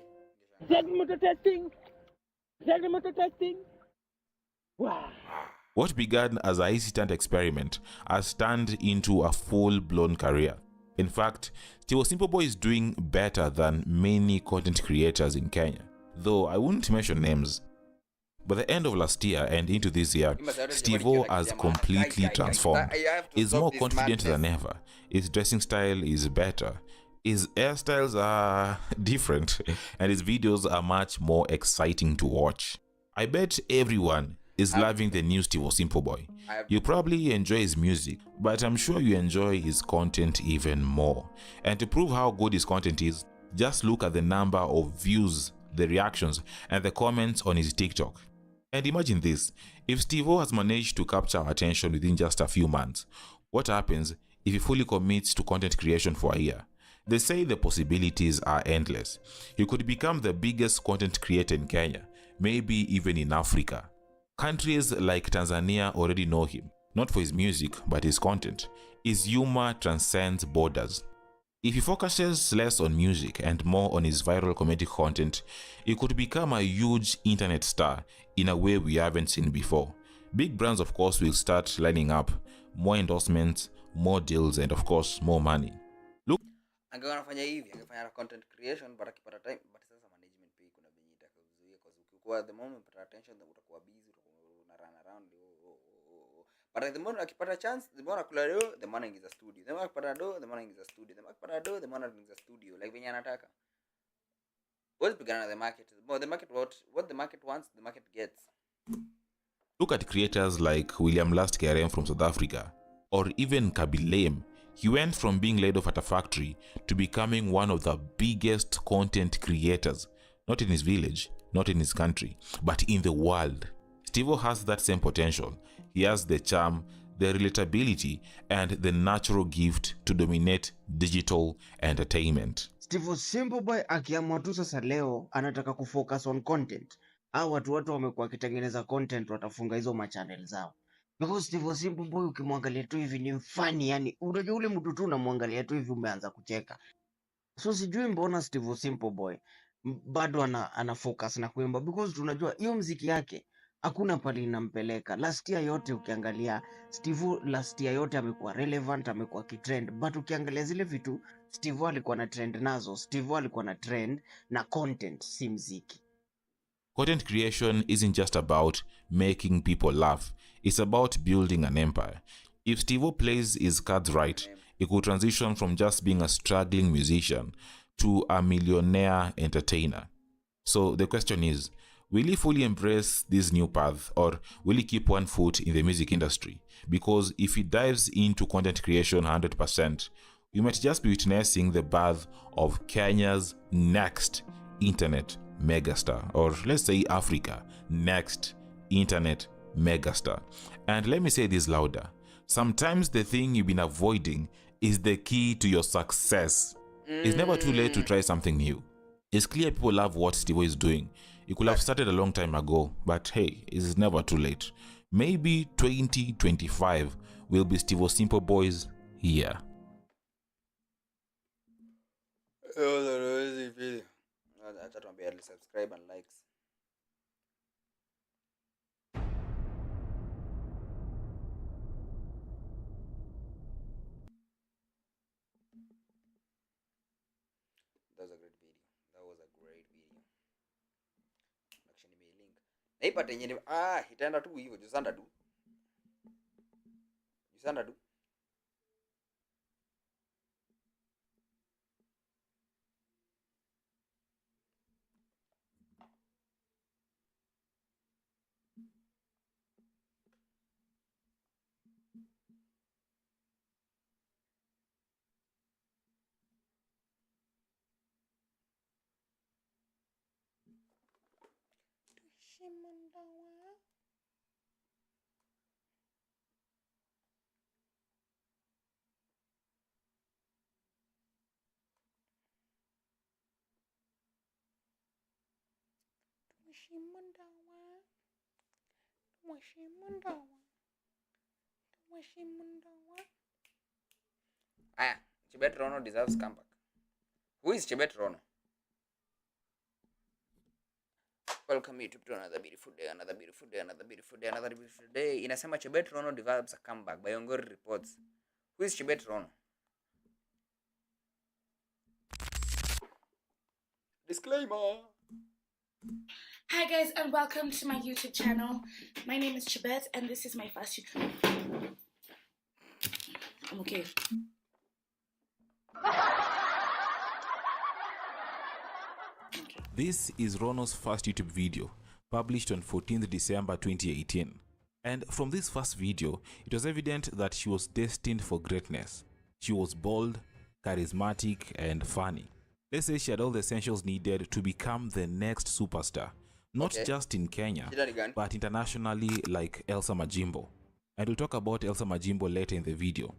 Wow. What began as a hesitant experiment has turned into a full-blown career. In fact, Steve-O Simple is doing better than many content creators in Kenya, though I wouldn't mention names. By the end of last year and into this year, Steve-O has completely transformed. He's more confident than ever. His dressing style is better. His hairstyles are different, and his videos are much more exciting to watch. I bet everyone is loving the new Steve-O Simple. You probably enjoy his music, but I'm sure you enjoy his content even more. And to prove how good his content is, just look at the number of views, the reactions, and the comments on his TikTok. And imagine this, if Steve-O has managed to capture our attention within just a few months, what happens if he fully commits to content creation for a year? They say the possibilities are endless. He could become the biggest content creator in Kenya, maybe even in Africa. Countries like Tanzania already know him, not for his music, but his content. His humor transcends borders. If he focuses less on music and more on his viral comedic content, he could become a huge internet star in a way we haven't seen before. Big brands, of course, will start lining up, more endorsements, more deals, and of course, more money. Look, angefanya hivi, angefanya content creation but akipata time, but sasa management pia kuna venye itakazuia kwa sababu ukikuwa the moment pata attention utakuwa busy, una run around. But the moment akipata chance, the moment akula do, the morning is a studio. The moment akipata do, the morning is a studio. The moment akipata do, the morning is a studio. Like venye anataka. What's pigana the market? Well, the market what the market wants, the market gets. Look at creators like William Last KRM from South Africa, or even Kabilame. He went from being laid off at a factory to becoming one of the biggest content creators, not in his village, not in his country, but in the world. Steve-O has that same potential. He has the charm, the relatability, and the natural gift to dominate digital entertainment. Steve-O Simple akiamua tu sasa leo anataka kufocus on content. Au watu wamekuwa wakitengeneza content watafunga hizo machannel zao. Because Steve-O Simple ukimwangalia tu hivi ni mfani, yani unajua ule mtu tu unamwangalia tu hivi umeanza kucheka. So sijui mbona Steve-O Simple bado ana focus na kuimba, because tunajua hiyo mziki yake hakuna pale inampeleka. Last year yote ukiangalia Steve-O last year yote amekuwa relevant, amekuwa kitrend, but ukiangalia zile vitu Steve-O alikuwa na trend nazo, Steve-O alikuwa na trend na content, si mziki. Content creation isn't just about making people laugh, it's about building an empire. If Steve-O plays his cards right, he could transition from just being a struggling musician to a millionaire entertainer. So the question is, will he fully embrace this new path, or will he keep one foot in the music industry? Because if he dives into content creation 100%, we might just be witnessing the birth of Kenya's next internet megastar, or let's say Africa next internet megastar. And let me say this louder. Sometimes the thing you've been avoiding is the key to your success. It's never too late to try something new. It's clear people love what Steve-O is doing. It could have started a long time ago, but hey, it's never too late. Maybe 2025 will be Steve-O Simple Boy's year. Acha tuambie subscribe and likes. That was a great video. That was a great video. Actually me link. Naipata yenyewe itaenda tu hivyo Jusanda du. Chebet Rono deserves comeback. Who is Chebet Rono? Welcome YouTube to another beautiful day, another beautiful day, another beautiful day, another beautiful day. Inasema Chebet Rono develops a comeback by Ongori reports. Who is Chebet Rono? Disclaimer. Hi guys and welcome to my YouTube channel. My name is Chebet and this is my first YouTube. I'm okay. This is Rono's first YouTube video, published on 14th December 2018. And from this first video, it was evident that she was destined for greatness. She was bold, charismatic, and funny. Let's say she had all the essentials needed to become the next superstar, not just in Kenya, but internationally like Elsa Majimbo. And we'll talk about Elsa Majimbo later in the video.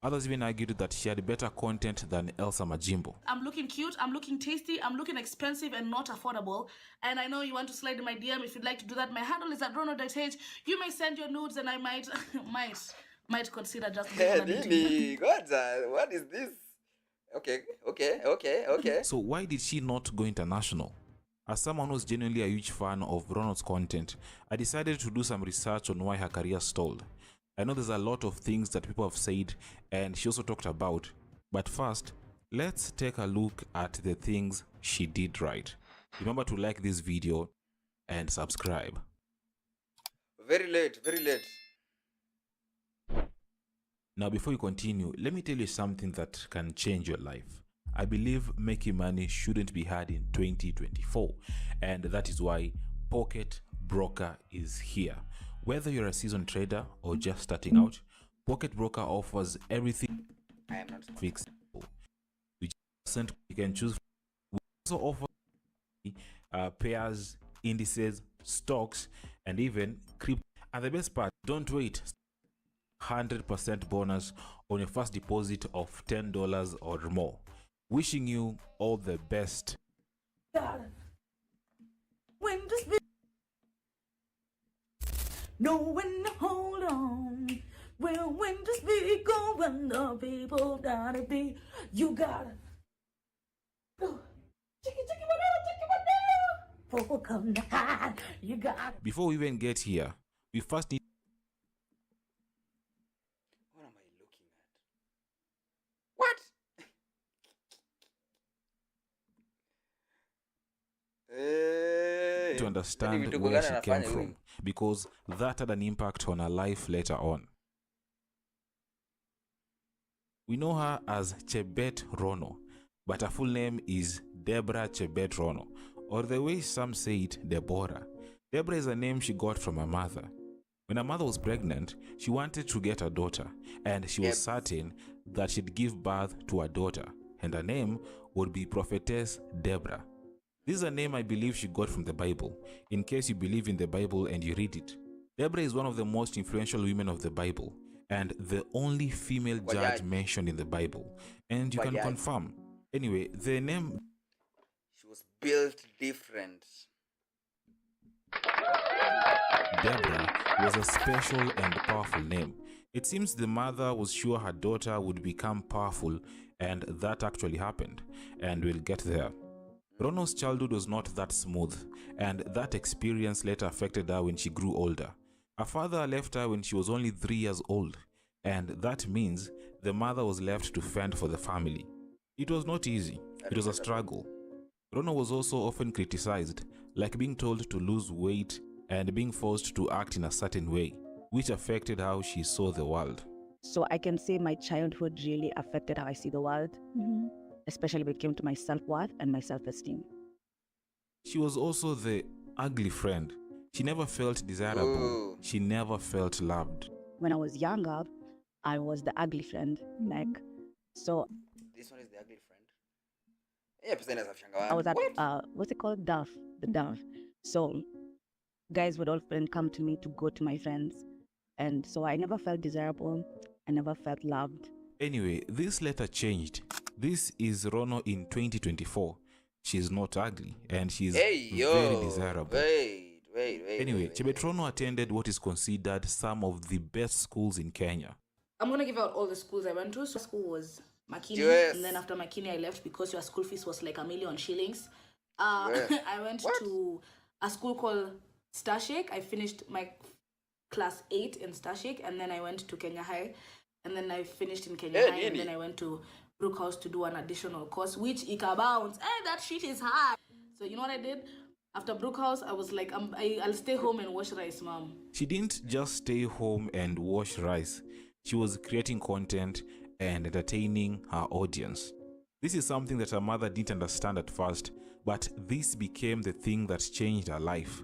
Others even argued that she had better content than Elsa Majimbo. I'm looking cute, I'm looking tasty, I'm looking expensive and not affordable. And I know you want to slide in my DM. If you'd like to do that, my handle is @Ronald.H. You may send your nudes and I might consider just Hey, what is this? Okay. So why did she not go international? As someone who's genuinely a huge fan of Ronald's content, I decided to do some research on why her career stalled. I know there's a lot of things that people have said and she also talked about, but first, let's take a look at the things she did right. Remember to like this video and subscribe. Very late. Now before you continue, let me tell you something that can change your life. I believe making money shouldn't be hard in 2024, and that is why Pocket Broker is here. Whether you're a seasoned trader or just starting out, Pocket Broker offers everything fixed. You can choose. We also offer pairs, indices, stocks, and even crypto. And the best part, don't wait. 100% bonus on your first deposit of $10 or more. Wishing you all the best. Know when to hold on. Well, when to speak on when the people gotta be. You gotta. You gotta. Before we even get here, we first need. What am I looking at? What? To understand where she came from, because that had an impact on her life later on. We know her as Chebet Rono, but her full name is Deborah Chebet Rono, or the way some say it, Deborah. Deborah is a name she got from her mother. When her mother was pregnant, she wanted to get a daughter, and she was certain that she'd give birth to a daughter, and her name would be Prophetess Deborah. This is a name I believe she got from the Bible, in case you believe in the Bible and you read it. Deborah is one of the most influential women of the Bible, and the only female judge mentioned in the Bible. And you can confirm. Anyway, the name... She was built different. Deborah was a special and powerful name. It seems the mother was sure her daughter would become powerful, and that actually happened. And we'll get there. Rono's childhood was not that smooth, and that experience later affected her when she grew older. Her father left her when she was only 3 years old, and that means the mother was left to fend for the family. It was not easy. It was a struggle. Rono was also often criticized, like being told to lose weight and being forced to act in a certain way, which affected how she saw the world. So I can say my childhood really affected how I see the world. Especially when it came to my self-worth and my self-esteem. She was also the ugly friend. She never felt desirable. She never felt loved. When I was younger, I was the ugly friend. So this one is the ugly friend. I was at what's it called? Dove. The Dove. So guys would often come to me to go to my friends. And so I never felt desirable. I never felt loved. Anyway, this later changed. This is Rono in 2024. she's not ugly and she's Hey, very yo. desirable. Wait. Anyway, Chebetrono attended what is considered some of the best schools in Kenya. I'm gonna give out all the schools I went to. So school was Makini, Yes. and then after Makini I left because your school fees was like 1,000,000 shillings. Yes. I went to a school called Starshake. I finished my class 8 in Starshake, and then I went to Kenya High, and then I finished in Kenya High, and then I went to Brookhouse to do an additional course, which Ika bounds. Hey, that shit is hard. So you know what I did? After Brookhouse, I was like, I'll stay home and wash rice, mom. She didn't just stay home and wash rice. She was creating content and entertaining her audience. This is something that her mother didn't understand at first, but this became the thing that changed her life.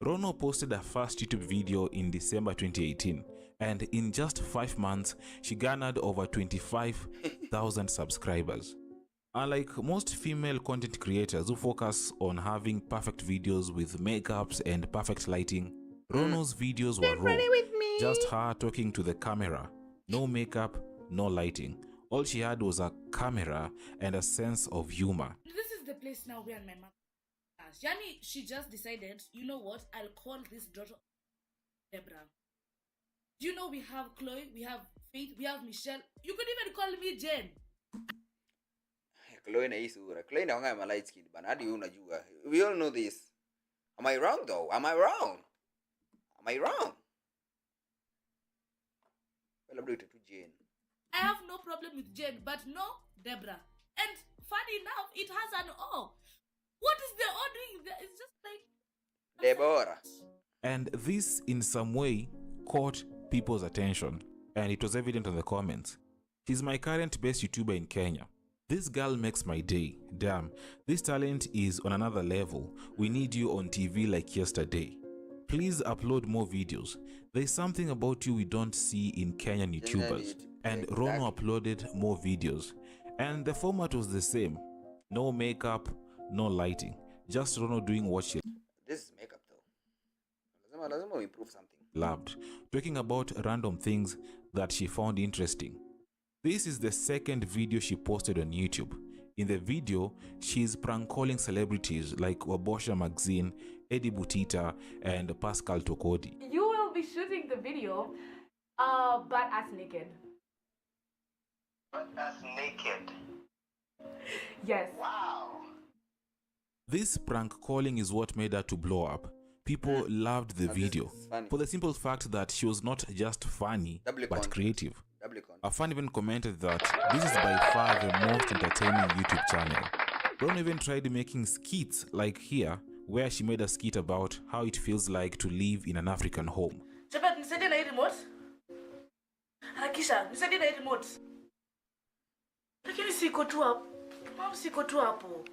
Rono posted her first YouTube video in December 2018, and in just 5 months, she garnered over 25,000 subscribers. Unlike most female content creators who focus on having perfect videos with makeups and perfect lighting, Rono's videos were raw, just her talking to the camera. No makeup, no lighting. All she had was a camera and a sense of humor. This is the place now where my mom is. Yani, she just decided, you know what, I'll call this daughter Deborah. You know, we have Chloe, we have Faith, we have Michelle. You could even call me Jen. Chloe na hii sura. Chloe na wanga light skin bana. Hadi wewe unajua. We all know this. Am I wrong though? Am I wrong? Well, I'm doing it to Jane. I have no problem with Jen, but no Deborah. And funny enough, it has an O. What is the O doing there? It's just like Deborah. And this in some way caught people's attention, and it was evident on the comments. She's my current best YouTuber in Kenya. This girl makes my day. Damn, this talent is on another level. We need you on TV like yesterday. Please upload more videos. There's something about you we don't see in Kenyan YouTubers. And Rono uploaded more videos. And the format was the same. No makeup, no lighting. Just Rono doing what she This is makeup though. Lazima improve something. loved, talking about random things that she found interesting. This is the second video she posted on YouTube. In the video, she's prank calling celebrities like Wabosha Magazine, Eddie Butita, and Pascal Tokodi. you will be shooting the video, butt ass naked. Butt ass naked. Yes. Wow. This prank calling is what made her to blow up. People loved the video for the simple fact that she was not just funny, but creative. A fan even commented that this is by far the most entertaining YouTube channel. Ron even tried making skits like here, where she made a skit about how it feels like to live in an African home. Chapet, nisaidie na hii remote. Harakisha, nisaidie na hii remote. Lakini siko tu hapo. Mama, siko tu hapo.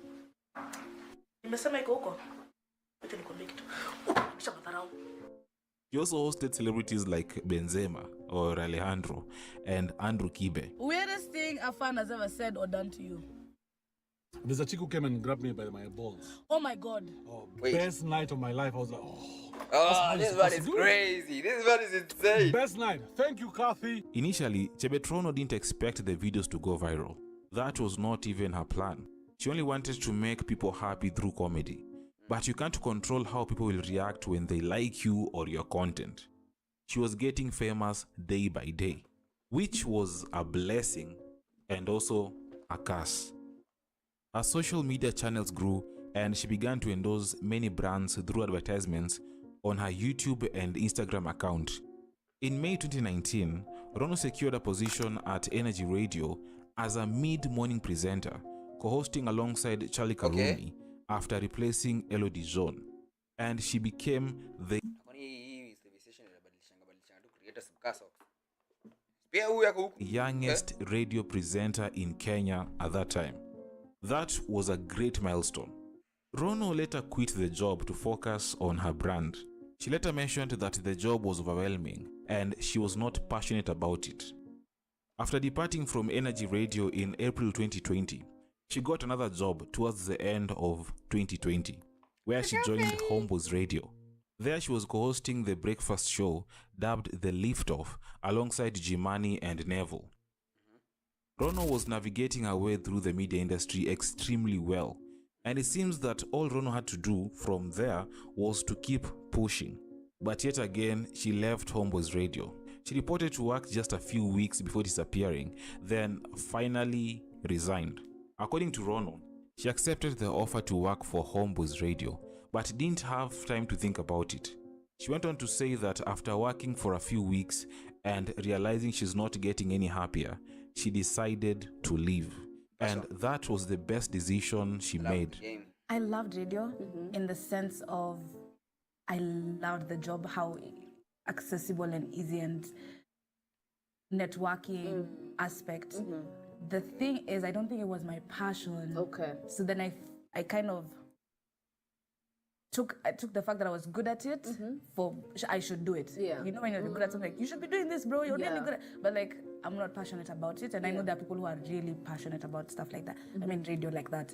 Nimesema iko huko. Wacha nikwambie kitu. Kisha madharau. She also hosted celebrities like Benzema or Alejandro and Andrew Kibe. Weirdest thing a fan has ever said or done to you? There's a chick who came and grabbed me by my balls. Oh my God. Oh, best night of my life. I was like, this one is crazy. This one is insane. Best night. Thank you, Kathy. Initially, Chebetrono didn't expect the videos to go viral. That was not even her plan. She only wanted to make people happy through comedy. But you can't control how people will react when they like you or your content. She was getting famous day by day, which was a blessing and also a curse. Her social media channels grew and she began to endorse many brands through advertisements on her YouTube and Instagram account. In May 2019, Rono secured a position at Energy Radio as a mid-morning presenter, co-hosting alongside Charlie Karumi after replacing Elodie Zone. And she became the youngest radio presenter in Kenya at that time. That was a great milestone. Rono later quit the job to focus on her brand. She later mentioned that the job was overwhelming and she was not passionate about it. After departing from Energy Radio in April 2020, she got another job towards the end of 2020, where she joined Homeboys Radio. There she was co-hosting the breakfast show dubbed The Liftoff alongside Jimani and Neville. Rono was navigating her way through the media industry extremely well. And it seems that all Rono had to do from there was to keep pushing. But yet again, she left Homeboy's Radio. She reported to work just a few weeks before disappearing, then finally resigned. According to Rono, she accepted the offer to work for Homeboy's Radio, but didn't have time to think about it. She went on to say that after working for a few weeks and realizing she's not getting any happier, she decided to leave. And that was the best decision she made. I loved radio in the sense of I loved the job, how accessible and easy and networking aspect. The thing is, I don't think it was my passion. Okay. So then I kind of took the fact that I was good at it for I should do it. Yeah. You know, when you're good at something, like, you should be doing this, bro. You're really good at, but like I'm not passionate about it, and I know there are people who are really passionate about stuff like that. I mean, radio like that,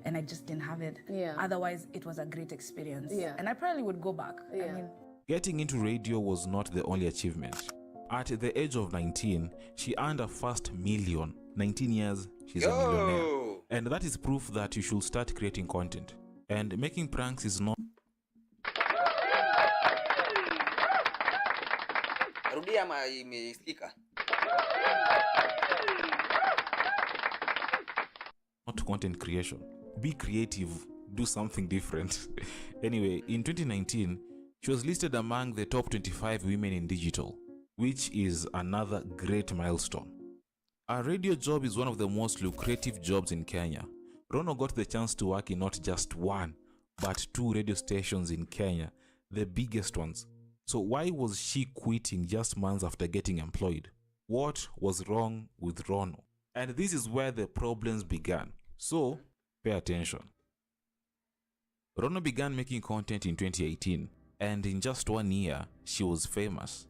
and I just didn't have it. Yeah. Otherwise, it was a great experience. Yeah. And I probably would go back. Yeah. I mean, Getting into radio was not the only achievement. At the age of 19, she earned her first million. 19 years, she's a millionaire. And that is proof that you should start creating content. And making pranks is not content creation. Be creative, do something different. Anyway, in 2019, she was listed among the top 25 women in digital, which is another great milestone. A radio job is one of the most lucrative jobs in Kenya. Rono got the chance to work in not just one, but 2 radio stations in Kenya, the biggest ones. So why was she quitting just months after getting employed? What was wrong with Rono? And this is where the problems began. So pay attention. Rono began making content in 2018, and in just 1 year, she was famous.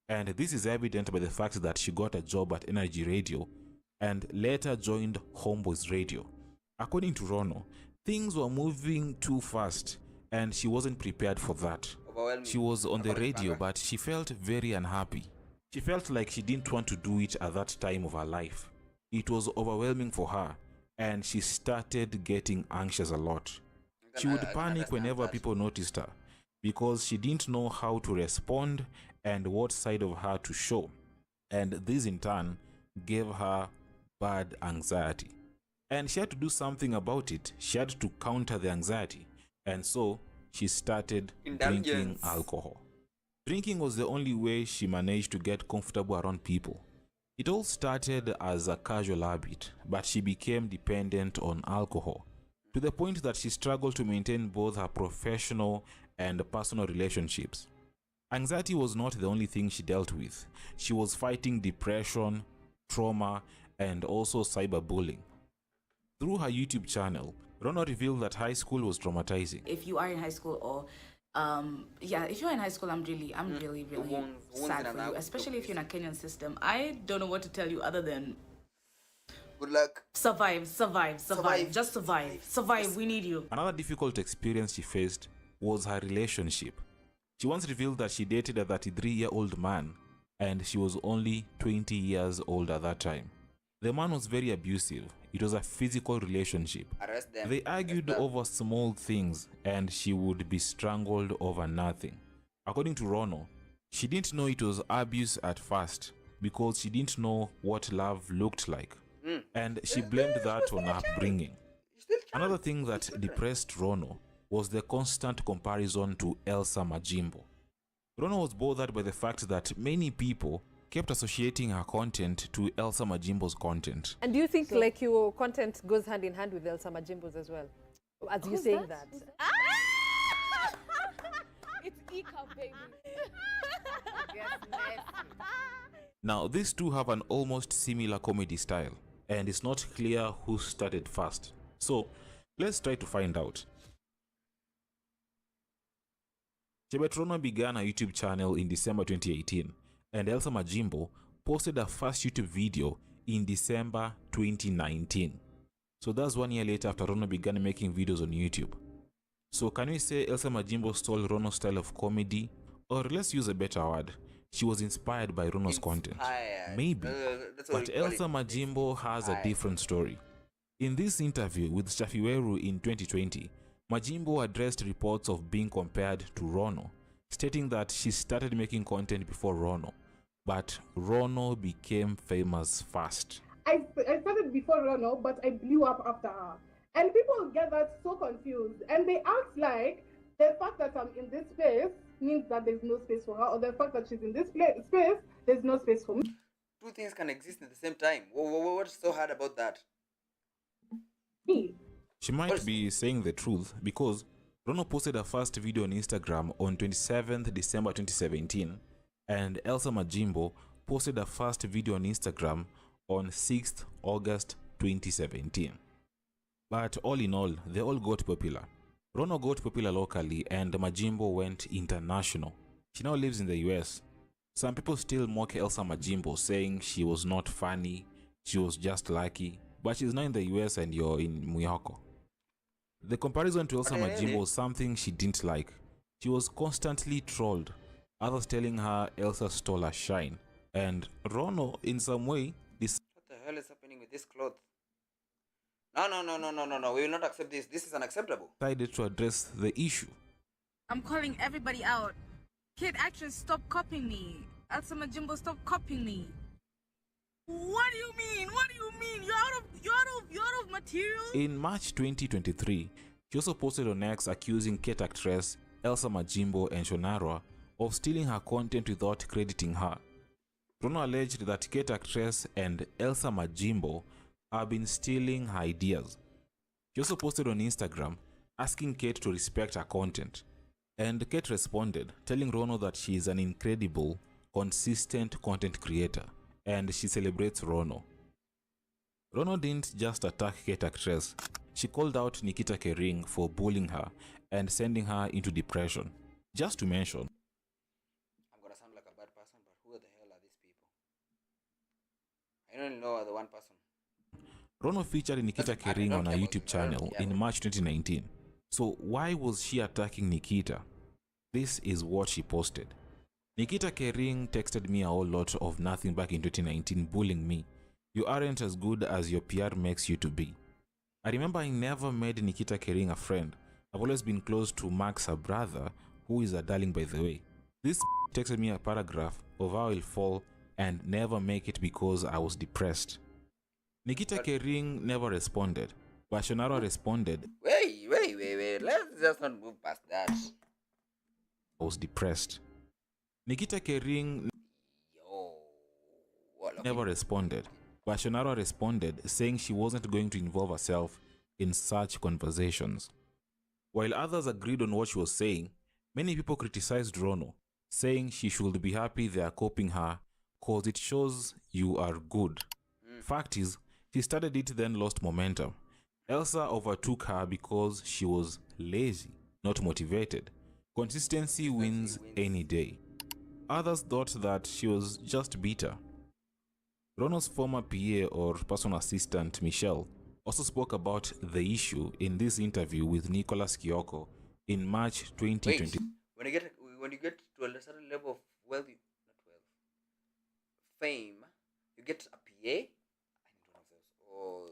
And this is evident by the fact that she got a job at Energy Radio and later joined Homeboy's Radio. According to Rono, things were moving too fast and she wasn't prepared for that. She was on the radio, but she felt very unhappy. She felt like she didn't want to do it at that time of her life. It was overwhelming for her and she started getting anxious a lot. She would panic whenever people noticed her because she didn't know how to respond and what side of her to show. And this in turn gave her bad anxiety. And she had to do something about it. She had to counter the anxiety. And so she started drinking alcohol. Drinking was the only way she managed to get comfortable around people. It all started as a casual habit, but she became dependent on alcohol to the point that she struggled to maintain both her professional and personal relationships. Anxiety was not the only thing she dealt with. She was fighting depression, trauma, and also cyberbullying. Through her YouTube channel, Rono revealed that high school was traumatizing. if you are in high school or if you're in high school, I'm really sad for you, especially if you're in a Kenyan system. I don't know what to tell you other than good luck. Survive. Just survive. We need you. Another difficult experience she faced was her relationship. She once revealed that she dated a 33-year-old man and she was only 20 years old at that time. The man was very abusive. It was a physical relationship. Arrest them. They argued over small things and she would be strangled over nothing. According to Rono, she didn't know it was abuse at first because she didn't know what love looked like. And she blamed that on her upbringing. Another thing that depressed Rono was the constant comparison to Elsa Majimbo. Rono was bothered by the fact that many people kept associating her content to Elsa Majimbo's content. And do you think like your content goes hand in hand with Elsa Majimbo's as well? As you saying that? It's Ika, baby. Now, these two have an almost similar comedy style, and it's not clear who started first. So, let's try to find out. Rono began a YouTube channel in December 2018, and Elsa Majimbo posted her first YouTube video in December 2019. So that's 1 year later after Rono began making videos on YouTube. So can we say Elsa Majimbo stole Rono's style of comedy? Or let's use a better word, she was inspired by Rono's content. Maybe. But Elsa Majimbo has a different story. In this interview with Shafiweru in 2020, Majimbo addressed reports of being compared to Rono, stating that she started making content before Rono, but Rono became famous fast. I started before Rono, but I blew up after her. And people get that so confused. And they act like the fact that I'm in this space means that there's no space for her, or the fact that she's in this space, there's no space for me. Two things can exist at the same time. What's so hard about that? She might be saying the truth because Rono posted her first video on Instagram on 27th December 2017, and Elsa Majimbo posted her first video on Instagram on 6th August 2017. But all in all, they all got popular. Rono got popular locally and Majimbo went international. She now lives in the US. Some people still mock Elsa Majimbo, saying she was not funny, she was just lucky, but she's now in the US and you're in Muyoko. The comparison to Elsa Majimbo was something she didn't like. She was constantly trolled, others telling her Elsa stole her shine, and Rono, in some way, what the hell is happening with this cloth? No, we will not accept this. This is unacceptable. Decided to address the issue. I'm calling everybody out. Kid actress, stop copying me. Elsa Majimbo, stop copying me. What do you mean? What do you mean? You're out of material? In March 2023, she also posted on X accusing Kate actress Elsa Majimbo and Shonarwa of stealing her content without crediting her. Rono alleged that Kate actress and Elsa Majimbo have been stealing her ideas. She also posted on Instagram asking Kate to respect her content. And Kate responded, telling Rono that she is an incredible, consistent content creator, and she celebrates Rono. Rono didn't just attack Kate actress, she called out Nikita Kering for bullying her and sending her into depression. Just to mention, I'm gonna sound like a bad person, but who the hell are these people? I don't know the one person. Rono featured Nikita Kering on her YouTube channel in March 2019. So why was she attacking Nikita? This is what she posted. Nikita Kering texted me a whole lot of nothing back in 2019, bullying me. You aren't as good as your PR makes you to be. I remember I never made Nikita Kering a friend. I've always been close to Max, her brother, who is a darling by the way. This texted me a paragraph of how I'll fall and never make it because I was depressed. Nikita Kering never responded, but Shonarwa responded. Wait. Let's just not move past that. I was depressed. Nikita Kering never responded, but Shonarwa responded, saying she wasn't going to involve herself in such conversations. While others agreed on what she was saying, many people criticized Rono, saying she should be happy they are copying her cause it shows you are good. Fact is, she started it then lost momentum. Elsa overtook her because she was lazy, not motivated. Consistency wins any day. Others thought that she was just bitter. Rono's former PA or personal assistant, Michelle, also spoke about the issue in this interview with Nicholas Kioko in March 2020. Wait, when you get to a certain level of fame, you get a PA? I need one of those. Oh,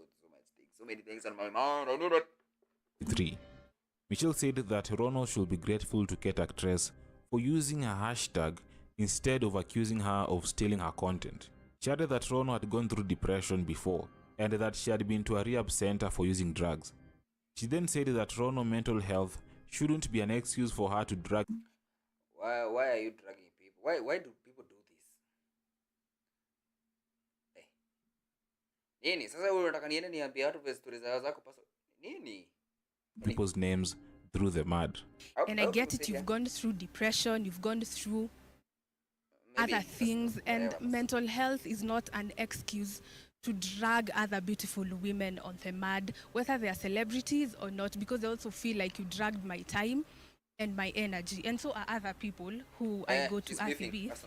so many things on my mind. I know that. 3. Michelle said that Rono should be grateful to Kate actress for using her hashtag instead of accusing her of stealing her content. She added that Rono had gone through depression before and that she had been to a rehab center for using drugs. She then said that Rono's mental health shouldn't be an excuse for her to drag. Why are you dragging people? Why do people do this? Nini? Sasa wewe unataka niende niambie watu vile stories zako paso. Nini? People's names through the mud. And I get it, you've gone through depression, you've gone through other things, and mental health is not an excuse to drag other beautiful women on the mud, whether they are celebrities or not, because they also feel like you dragged my time and my energy. And so are other people who I go to argue with,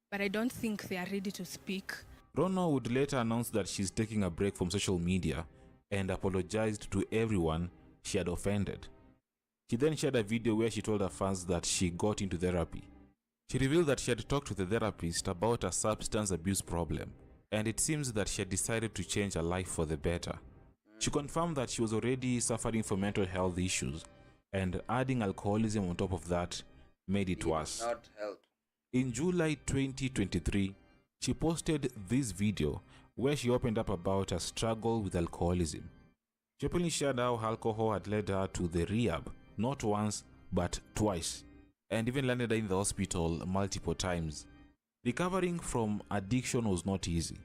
but I don't think they are ready to speak. Rono would later announce that she's taking a break from social media and apologized to everyone she had offended. She then shared a video where she told her fans that she got into therapy. She revealed that she had talked to the therapist about a substance abuse problem, and it seems that she had decided to change her life for the better. She confirmed that she was already suffering from mental health issues, and adding alcoholism on top of that made it worse. Not help. In July 2023, she posted this video where she opened up about her struggle with alcoholism. She openly shared how alcohol had led her to the rehab, not once, but twice, and even landed her in the hospital multiple times. Recovering from addiction was not easy.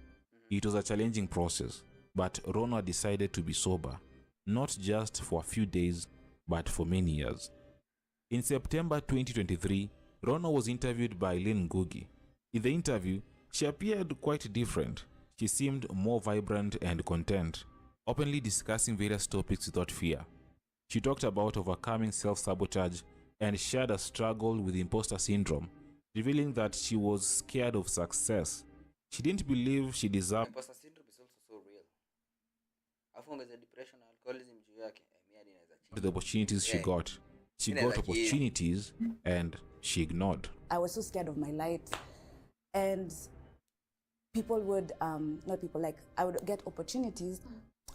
It was a challenging process, but Rona decided to be sober, not just for a few days, but for many years. In September 2023, Rona was interviewed by Lynn Ngugi. In the interview, she appeared quite different. She seemed more vibrant and content, openly discussing various topics without fear. She talked about overcoming self-sabotage and shared a struggle with imposter syndrome, revealing that she was scared of success. She didn't believe she deserved Imposter syndrome is also so real. Afu ongeza depression na alcoholism juu yake. Mimi hadi naweza cheat. the opportunities she got. She got opportunities and she ignored. I was so scared of my light, and people would, not people, like I would get opportunities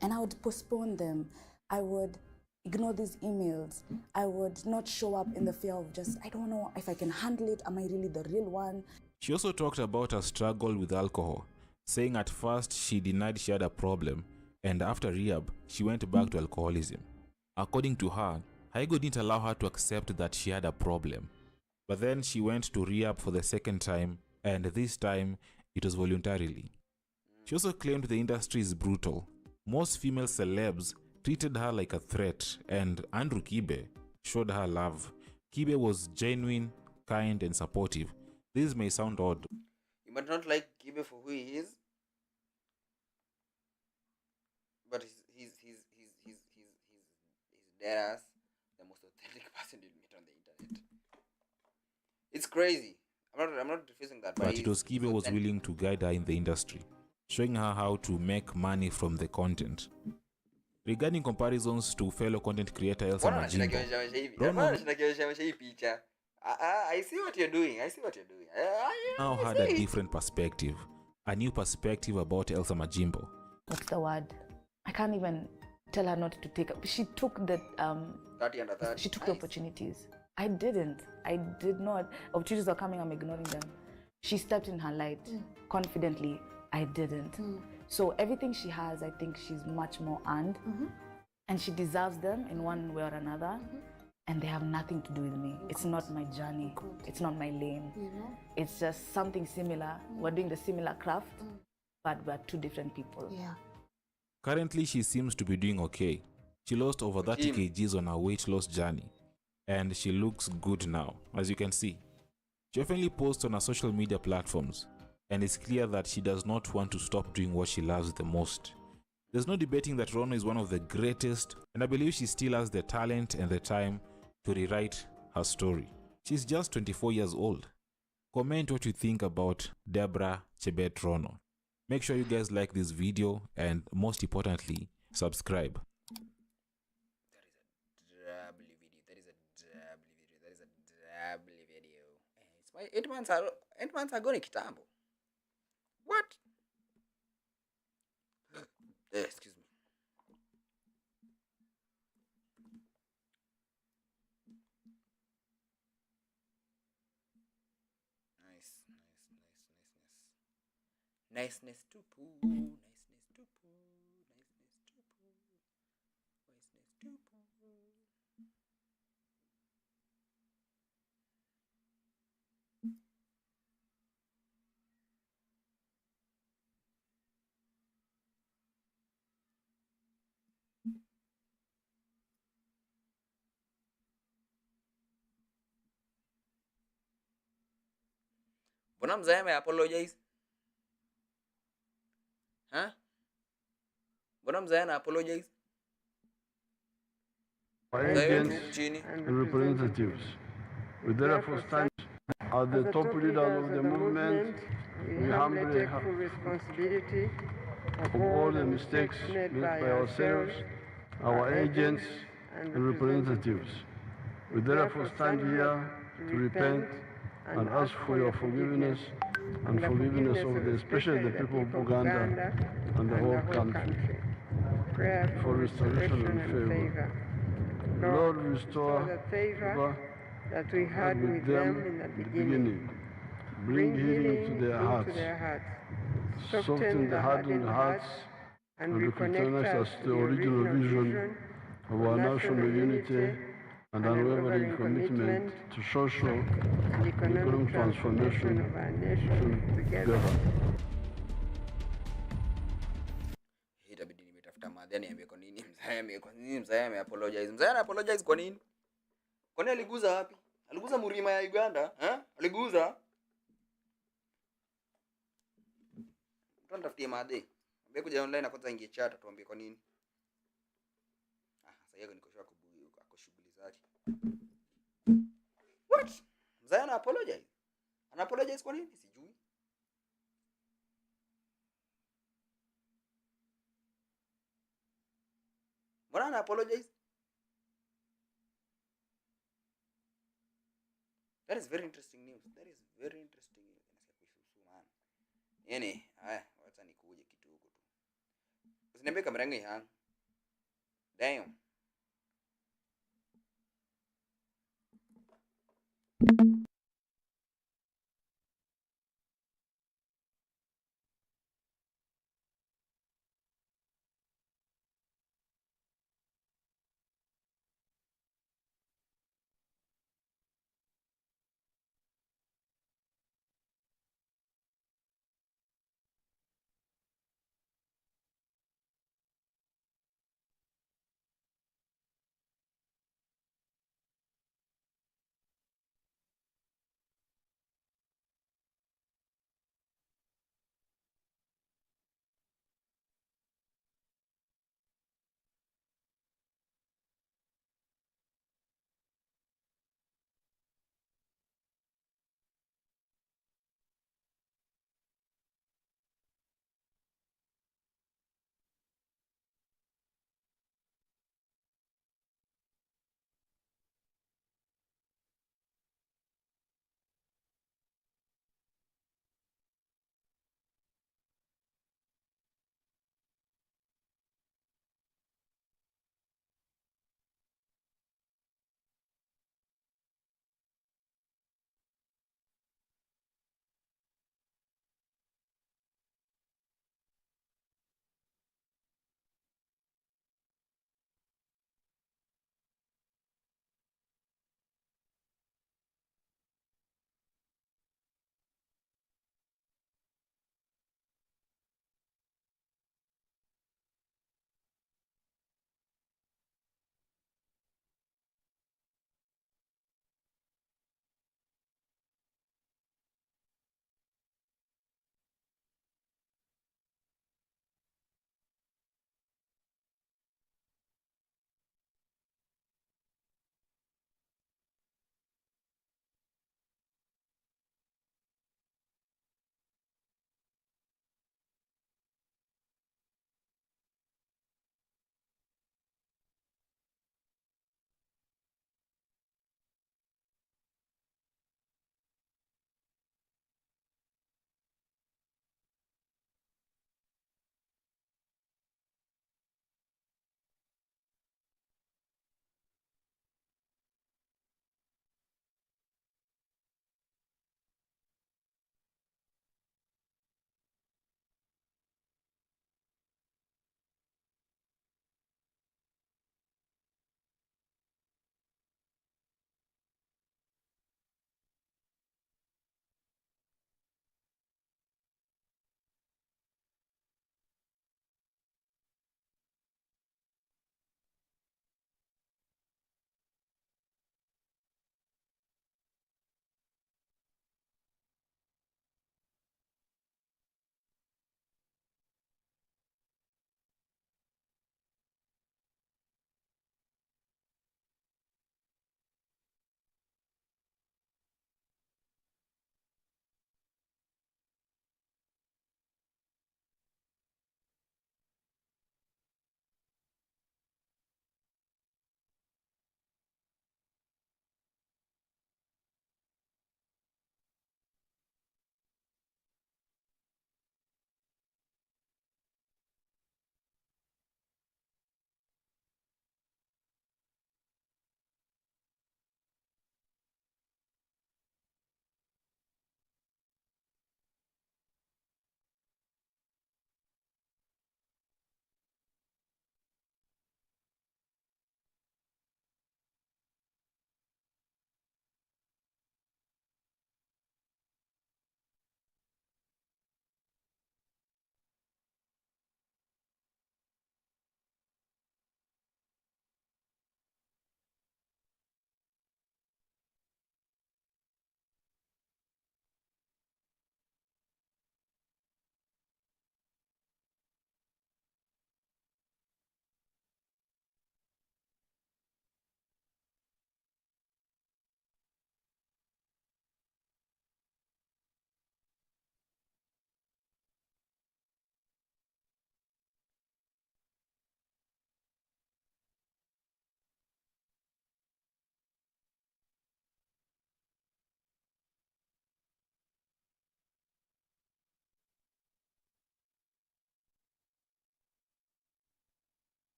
and I would postpone them. I would ignore these emails. I would not show up in the fear of just, I don't know if I can handle it. Am I really the real one? She also talked about her struggle with alcohol, saying at first she denied she had a problem, and after rehab, she went back to alcoholism. According to her, Haigo didn't allow her to accept that she had a problem. But then she went to rehab for the second time, and this time, it was voluntarily. She also claimed the industry is brutal. Most female celebs treated her like a threat, and Andrew Kibe showed her love. Kibe was genuine, kind, and supportive. This may sound odd. You might not like Kibe for who he is, but he's dead ass the most authentic person you'll meet on the internet. It's crazy. I'm not refusing that, But it was Kibe was willing to guide her in the industry, showing her how to make money from the content. Regarding comparisons to fellow content creator Elsa Majimbo, I see what you're doing. now had a different perspective, a new perspective about Elsa Majimbo. What's the word? I can't even tell her not to take up. She took the 30 under 30. She took the opportunities. I didn't. I did not. Opportunities are coming, I'm ignoring them. She stepped in her light confidently. I didn't. So everything she has, I think she's much more earned, and she deserves them in one way or another. And they have nothing to do with me. It's not my journey. It's not my lane. It's just something similar. We're doing the similar craft, but we're two different people. Currently, she seems to be doing okay. She lost over 30 kgs on her weight loss journey, and she looks good now, as you can see. She often posts on her social media platforms, and it's clear that she does not want to stop doing what she loves the most. There's no debating that Rono is one of the greatest, and I believe she still has the talent and the time to rewrite her story. She's just 24 years old. Comment what you think about Deborah Chebet Rono. Make sure you guys like this video, and most importantly, subscribe. That is a drably video. It's my 8 months ago ni kitambo. What? Excuse me. Niceness to poo. Niceness to poo. Niceness to poo. Niceness to poo. Mbona mzee ameapologize? Mbona mzee ana apologize? Agents and representatives. We therefore stand as the top leaders of the movement. We humbly take full responsibility of all the mistakes made by ourselves, our agents and representatives. We therefore stand here to repent and ask for your forgiveness and forgiveness of especially the people of Uganda and the whole country. prayer for restoration and favor. Lord, restore the favor that we had with them in the beginning. Bring healing to their hearts. Soften the hardened hearts and reconnect us to the original vision of our national unity and unwavering commitment to social and economic transformation of our nation together. Itabidi nimetafuta madhi niambie kwa nini mzee ameapologize. Mzee apologize kwa nini? Kwani aliguza wapi? Aliguza mlima ya Uganda, Aliguza. Tunatafutia madhi. Mbona kuja online na kwanza ingie chat tuambie kwa nini? Sasa yeye niko ako shughuli zake. What? Mzee ana apologize? Ana apologize kwa nini? Sijui. Mbona ana apologize? That is very interesting news. That is very interesting news. Man. Yaani, haya, wacha nikuje kitu huko tu. Usiniambie kamera yangu ihang. Damn.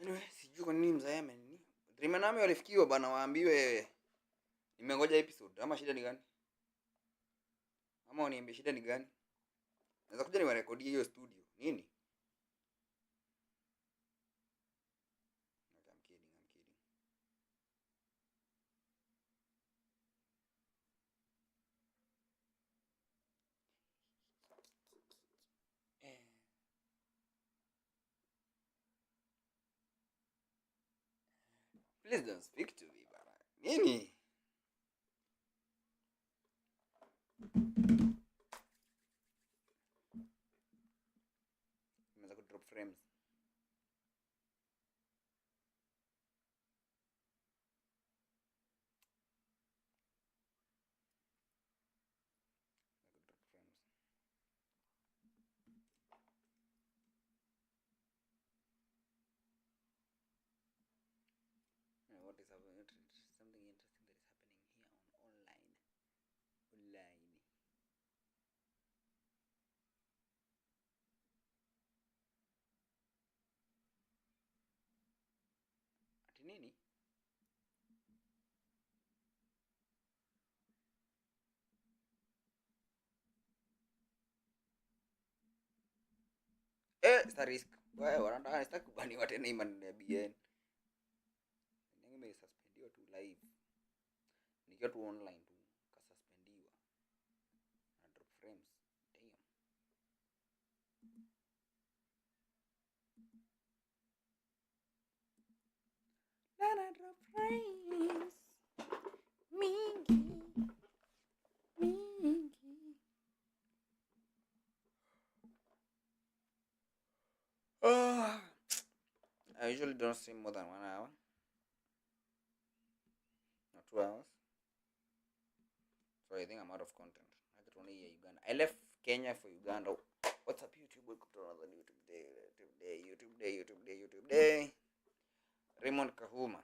Anyway, sijui kwa nini mzae nini. Dreamer nami walifikiwa bana waambiwe nimengoja episode ama shida ni gani? Ama waniambie shida ni gani? Naweza kuja niwarekodie hiyo studio. Nini? Please don't speak to me, bana. Nini? Nimeanza ku drop frames. What is happening? Something interesting that is happening here on online. Ati nini? Starisk. Wewe wanataka nistaki kubaniwa tena imani ya BN. Nimesuspendiwa tu live. Nikiwa tu online tu kasuspendiwa. Na drop frames. Damn. Na drop frames. Mingi. I usually don't stream more than 1 hour. Or 2 hours. So I think I'm out of content. I got only Uganda. I left Kenya for Uganda. What's up, YouTube? Welcome to another YouTube day. Raymond Kahuma.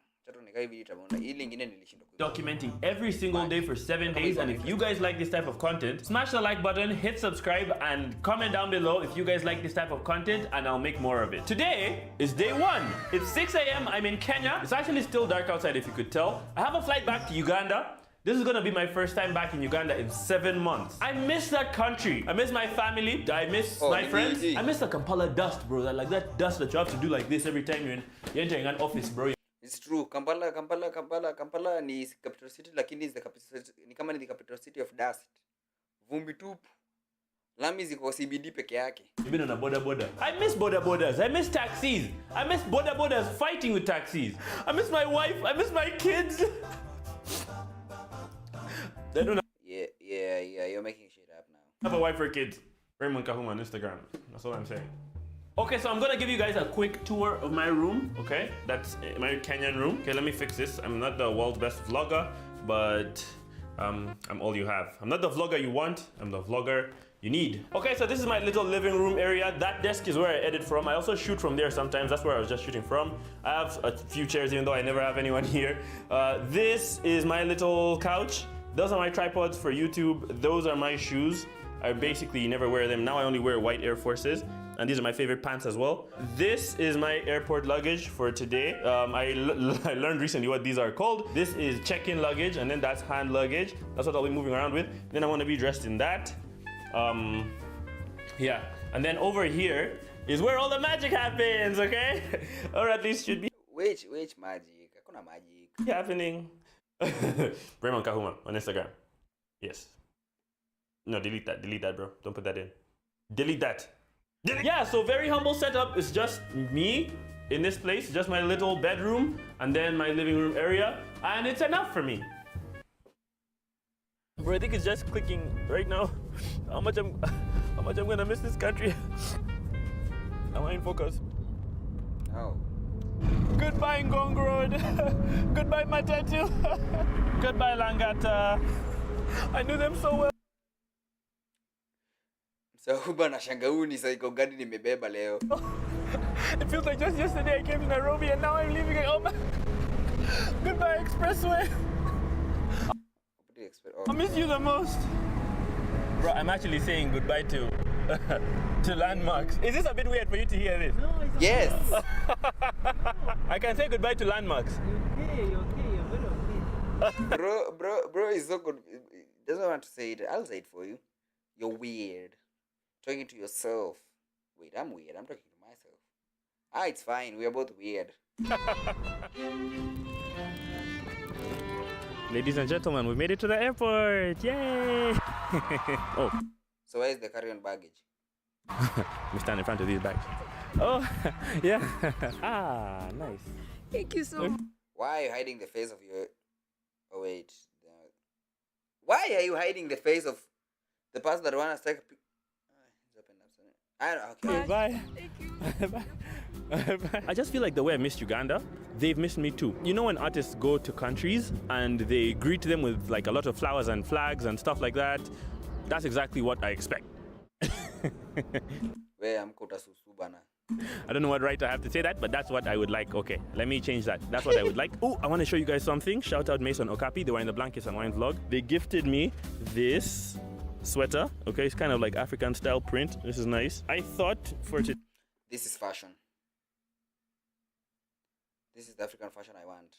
Documenting every single day for 7 days, and if you guys like this type of content, smash the like button, hit subscribe, and comment down below if you guys like this type of content, and I'll make more of it. Today is day 1. It's 6 a.m. I'm in Kenya. It's actually still dark outside, if you could tell. I have a flight back to Uganda. This is gonna be my first time back in Uganda in 7 months. I miss that country. I miss my family. I miss my friends. I miss the Kampala dust, bro. That dust that you have to do like this every time you're entering an office, bro. It's true. Kampala ni capital city, lakini is the capital city, ni kama ni the capital city of dust. Vumbi tupu. Lami ziko CBD peke yake. You've been on a border. I miss borders. I miss taxis. I miss borders fighting with taxis. I miss my wife. I miss my kids. They don't know. Yeah, you're making shit up now. I have a wife for kids. Raymond Kahuma on Instagram. That's all I'm saying. Okay, so I'm gonna give you guys a quick tour of my room, okay? That's my Kenyan room. Okay, let me fix this. I'm not the world's best vlogger, but I'm all you have. I'm not the vlogger you want, I'm the vlogger you need. Okay, so this is my little living room area. That desk is where I edit from. I also shoot from there sometimes. That's where I was just shooting from. I have a few chairs, even though I never have anyone here. This is my little couch. Those are my tripods for YouTube. Those are my shoes. I basically never wear them. Now I only wear white Air Forces. And these are my favorite pants as well. This is my airport luggage for today. I learned recently what these are called. This is check-in luggage, and then that's hand luggage. That's what I'll be moving around with. Then I want to be dressed in that. Yeah. And then over here is where all the magic happens, okay? Or at least should be. Which magic? Hakuna magic. Happening. Raymond Kahuma on Instagram. Yes. No, delete that, bro. Don't put that in. Delete that. Yeah, so very humble setup. It's just me in this place, just my little bedroom, and then my living room area, and it's enough for me. Bro, I think it's just clicking right now. How much I'm gonna miss this country. Am I in focus? Oh. Goodbye Ngong Road. Goodbye Matatu. Goodbye Langata. I knew them so well. So bana shangauni sasa iko gani nimebeba leo. It feels like just yesterday I came to Nairobi and now I'm leaving it. Oh my. Goodbye Expressway. I miss you the most. Bro, I'm actually saying goodbye to landmarks. Is this a bit weird for you to hear this? Yes. I can say goodbye to landmarks. You're very okay. Bro is so good. He doesn't want to say it. I'll say it for you. You're weird. Talking to yourself. Wait, I'm weird. I'm talking to myself. It's fine. We are both weird. Ladies and gentlemen, we made it to the airport. Yay! Oh. So where is the carry-on baggage? We stand in front of these bags. Oh, yeah. Nice. Thank you so much. Why are you hiding the face of your... Oh, wait. Why are you hiding the face of the person that wants to take a picture? I don't know. Okay. Bye. Bye. I just feel like the way I missed Uganda, they've missed me too. You know when artists go to countries and they greet them with like a lot of flowers and flags and stuff like that? That's exactly what I expect. I don't know what right I have to say that, but that's what I would like. Okay, let me change that. That's what I would like. Oh, I want to show you guys something. Shout out Mason Okapi. They were in the Blankets and Wine vlog. They gifted me this sweater. Okay, it's kind of like African style print. This is nice. I thought for it. This is fashion. This is the African fashion I want.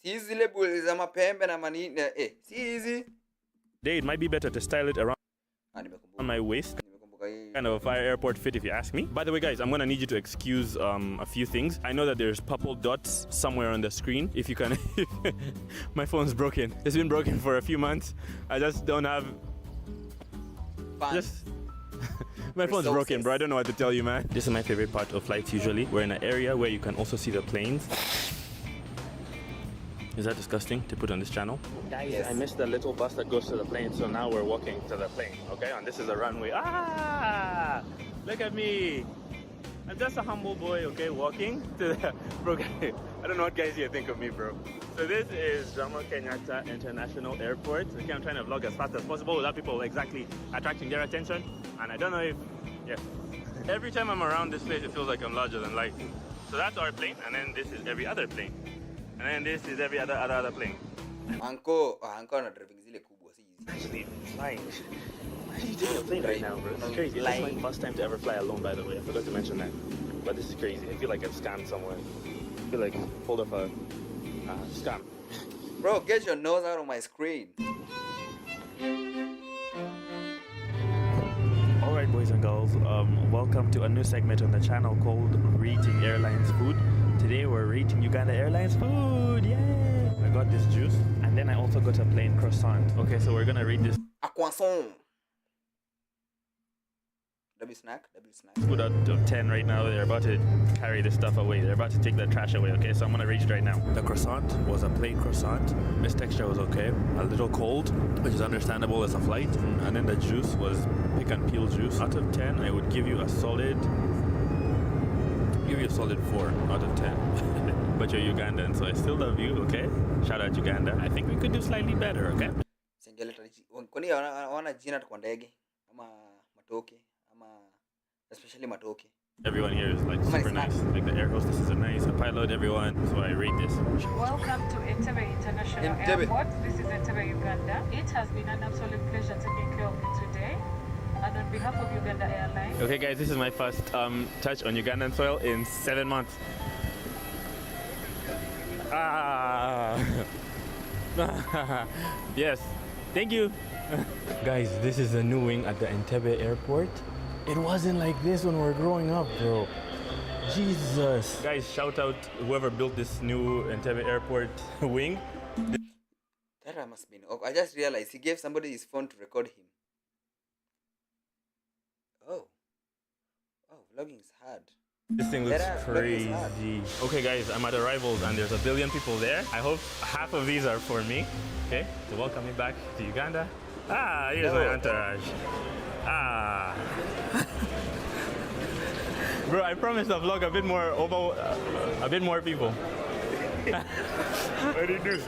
See easy labels za mapembe na manini. See easy. It might be better to style it around on my waist. Kind of a fire airport fit if you ask me. By the way guys, I'm gonna need you to excuse a few things. I know that there's purple dots somewhere on the screen. If you can my phone's broken. It's been broken for a few months. I just don't have my phone's broken, bro. I don't know what to tell you, man. This is my favorite part of flights usually. We're in an area where you can also see the planes. Is that disgusting to put on this channel? Guys, yes. I missed the little bus that goes to the plane, so now we're walking to the plane, okay? And this is the runway. Look at me. I'm just a humble boy, okay, walking to the... Bro, I don't know what guys here think of me, bro. So this is Jomo Kenyatta International Airport. Okay, I'm trying to vlog as fast as possible without people exactly attracting their attention. And I don't know if... Yeah. Every time I'm around this place, it feels like I'm larger than life. So that's our plane, and then this is every other plane. And then this is every other plane. Uncle na driving zile kubwa, si easy. Actually, flying. Why are you taking a plane right now, bro? It's crazy. This is my first time to ever fly alone, by the way. I forgot to mention that. But this is crazy. I feel like I've scammed someone. I feel like I'm pulled off a scam. Bro, get your nose out of my screen. Alright, boys and girls. Welcome to a new segment on the channel called Rating Airlines Food. Today we're rating Uganda Airlines food. Yay! I got this juice and then I also got a plain croissant. Okay, so we're gonna rate this. A croissant. W snack. Food out of 10 right now. They're about to carry this stuff away. They're about to take the trash away, okay? So I'm gonna rate it right now. The croissant was a plain croissant. This texture was okay. A little cold, which is understandable as a flight. And then the juice was pick and peel juice. Out of 10, I would give you a solid 4 out of 10. But you're Ugandan, so I still love you, okay? Shout out Uganda. I think we could do slightly better, okay? Kwani wana jina kwa ndege ama matoke ama especially matoke. Everyone here is like super nice. Like the air hostesses are nice, the pilot, everyone. So I rate this. Welcome to Entebbe International Airport. This is Entebbe, Uganda. It has been an absolute pleasure taking care of you today. And on behalf of Uganda Airlines. Okay guys, this is my first touch on Ugandan soil in 7 months. Yes, thank you. Guys, this is a new wing at the Entebbe airport. It wasn't like this when we were growing up, bro. Jesus. Guys, shout out whoever built this new Entebbe airport wing. That must have been... I just realized he gave somebody his phone to record him. Oh, vlogging is hard. This thing looks crazy. Okay guys, I'm at arrivals and there's a billion people there. I hope half of these are for me, okay? To welcome me back to Uganda. Here's my entourage. Bro, I promised to vlog a bit more people. What do you do?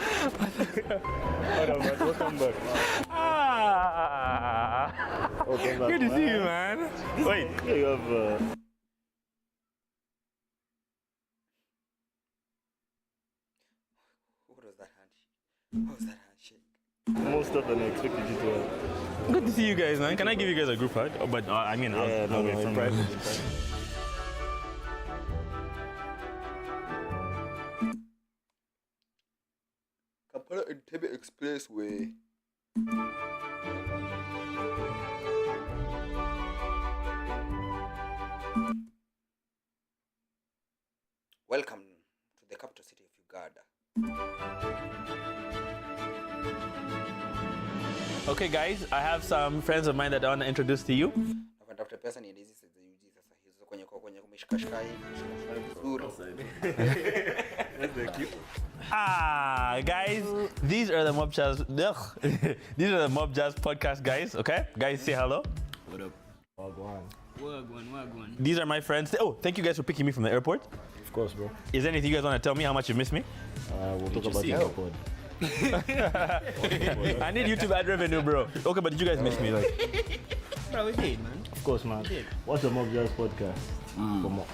Hold on, man. Welcome back. Welcome back. Good to see you, man. Wait. You have, What was that handshake? Most of them expected you to have. Good to see you guys, man. Can I give you guys a group hug? Oh, but I mean, I'll wait from private. Expressway. Welcome to the capital city of Uganda. Okay, guys, I have some friends of mine that I want to introduce to you. Natafuta pesa niende hizi sasa hizo kwenye kumeshikashika hivi vizuri. Guys, these are the Mob Jazz. These are the Mob Jazz podcast guys. Okay, guys, say hello. What up? Wagwan. These are my friends. Oh, thank you guys for picking me from the airport. Of course, bro. Is there anything you guys want to tell me? How much you miss me? We'll talk about the airport. I need YouTube ad revenue, bro. Okay, but did you guys miss me? Like, Bro, we did, man. Of course, man. What's the Mob Jazz podcast? Come on.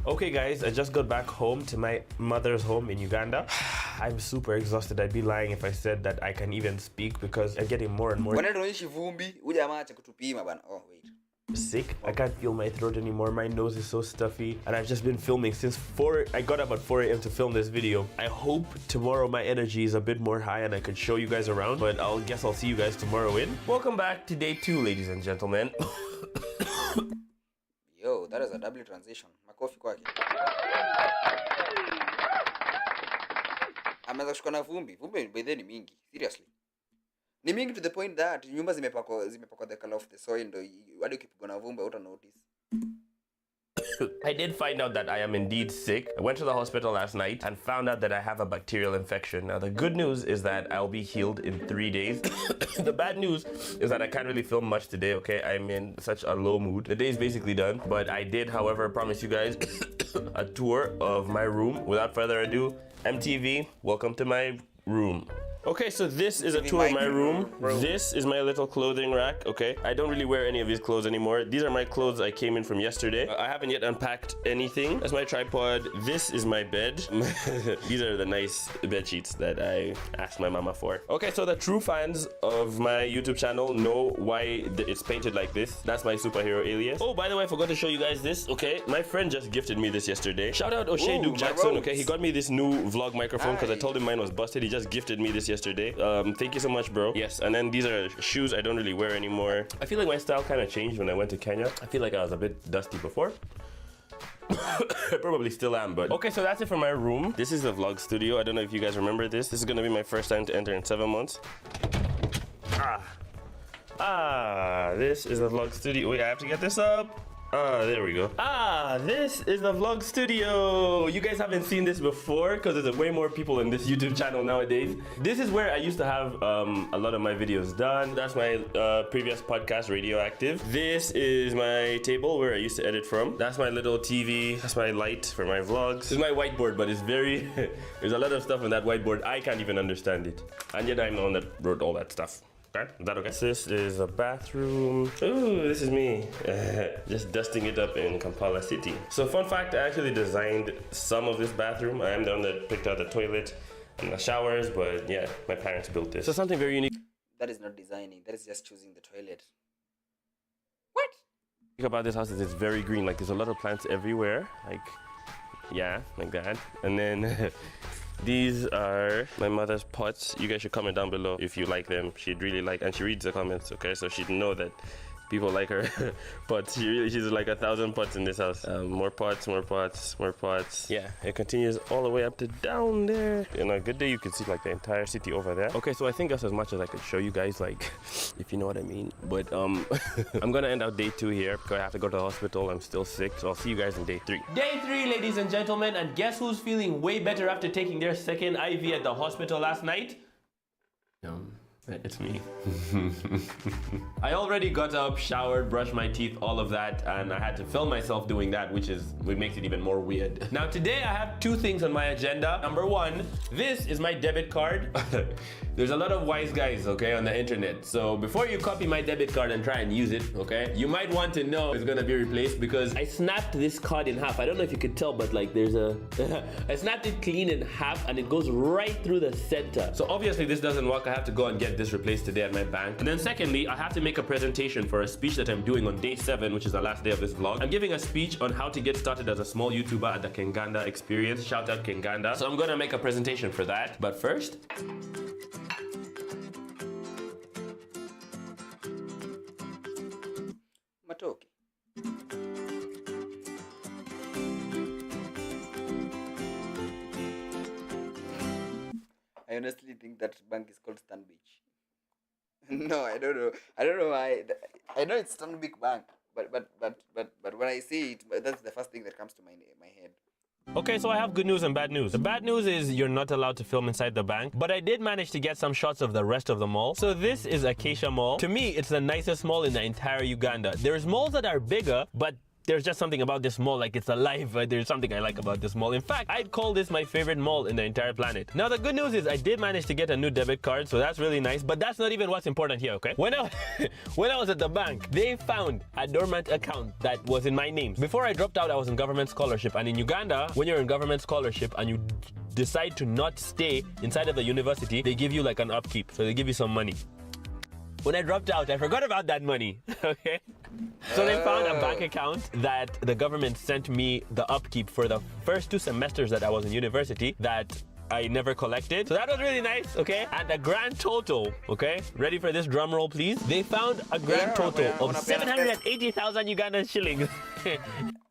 okay, guys, I just got back home to my mother's home in Uganda. I'm super exhausted. I'd be lying if I said that I can even speak because I'm getting more and more sick. I can't feel my throat anymore. My nose is so stuffy, and I've just been filming since 4. I got up at 4 a.m. to film this video. I hope tomorrow my energy is a bit more high and I could show you guys around, but I'll see you guys tomorrow in. Welcome back to day 2, ladies and gentlemen. Yo, that is a double transition. Makofi kwake. Ameanza kushika na vumbi. Vumbi by then ni mingi. Seriously. Ni mingi to the point that nyumba zimepakwa the color of the soil ndo hadi ukipigwa na vumbi uta notice. I did find out that I am indeed sick. I went to the hospital last night and found out that I have a bacterial infection. Now, the good news is that I'll be healed in 3 days. The bad news is that I can't really film much today, okay? I'm in such a low mood. The day is basically done, but I did, however, promise you guys a tour of my room. Without further ado, MTV, welcome to my room. Okay, so this is a tour of my room. This is my little clothing rack, okay? I don't really wear any of these clothes anymore. These are my clothes I came in from yesterday. I haven't yet unpacked anything. That's my tripod. This is my bed. These are the nice bed sheets that I asked my mama for. Okay, so the true fans of my YouTube channel know why it's painted like this. That's my superhero alias. Oh, by the way, I forgot to show you guys this, okay? My friend just gifted me this yesterday. Shout out O'Shea Duke Jackson, okay? He got me this new vlog microphone because I told him mine was busted. He just gifted me this yesterday. Thank you so much, bro. Yes, and then these are shoes I don't really wear anymore. I feel like my style kind of changed when I went to Kenya. I feel like I was a bit dusty before. I probably still am, but okay, so that's it for my room. This is the vlog studio. I don't know if you guys remember this. This is gonna be my first time to enter in 7 months. This is the vlog studio. Wait, I have to get this up. There we go. This is the vlog studio. You guys haven't seen this before because there's way more people in this YouTube channel nowadays. This is where I used to have a lot of my videos done. That's my previous podcast, Radioactive. This is my table where I used to edit from. That's my little TV. That's my light for my vlogs. This is my whiteboard, but it's very... there's a lot of stuff on that whiteboard. I can't even understand it. And yet I'm the one that wrote all that stuff. Okay, is that okay? This is a bathroom. Ooh, this is me. Just dusting it up in Kampala City. So fun fact, I actually designed some of this bathroom. I am the one that picked out the toilet and the showers, but yeah, my parents built this. So something very unique. That is not designing, that is just choosing the toilet. About this house is it's very green. Like there's a lot of plants everywhere. Like, yeah, like that. And then these are my mother's pots. You guys should comment down below if you like them. She'd really like, and she reads the comments, okay? So she'd know that people like her pots. She's like 1,000 pots in this house. More pots, more pots, more pots. Yeah, it continues all the way up to down there. On a good day, you could see like the entire city over there. Okay, so I think that's as much as I could show you guys, like, if you know what I mean. But I'm gonna end out day 2 here because I have to go to the hospital. I'm still sick, so I'll see you guys in day 3. Day 3, ladies and gentlemen, and guess who's feeling way better after taking their second IV at the hospital last night? It's me. I already got up, showered, brushed my teeth, all of that, and I had to film myself doing that, which makes it even more weird. Now today I have 2 things on my agenda. Number 1, this is my debit card. There's a lot of wise guys, okay, on the internet. So before you copy my debit card and try and use it, okay, you might want to know it's gonna be replaced because I snapped this card in half. I don't know if you could tell, but like there's a, I snapped it clean in half and it goes right through the center. So obviously this doesn't work. I have to go and get this replaced today at my bank. And then secondly, I have to make a presentation for a speech that I'm doing on day 7, which is the last day of this vlog. I'm giving a speech on how to get started as a small YouTuber at the Kenganda experience. Shout out Kenganda. So I'm gonna make a presentation for that. But first, Matoke. I honestly think that bank is called Stan Beach. No, I don't know. I don't know why. I know it's Stanbic Bank, but when I see it, that's the first thing that comes to my head. okay, so I have good news and bad news. The bad news is you're not allowed to film inside the bank, but I did manage to get some shots of the rest of the mall. So this is Acacia Mall. To me, it's the nicest mall in the entire Uganda. There's malls that are bigger, but there's just something about this mall, like it's alive. There's something I like about this mall. In fact, I'd call this my favorite mall in the entire planet. Now, the good news is I did manage to get a new debit card, so that's really nice, but that's not even what's important here, okay? When I was at the bank, they found a dormant account that was in my name. Before I dropped out, I was in government scholarship, and in Uganda, when you're in government scholarship and you decide to not stay inside of the university, they give you like an upkeep, so they give you some money. When I dropped out, I forgot about that money, okay? So they found a bank account that the government sent me the upkeep for the first 2 semesters that I was in university that I never collected. So that was really nice, okay? And the grand total, okay? Ready for this drum roll, please? They found a grand total of 780,000 Ugandan shillings.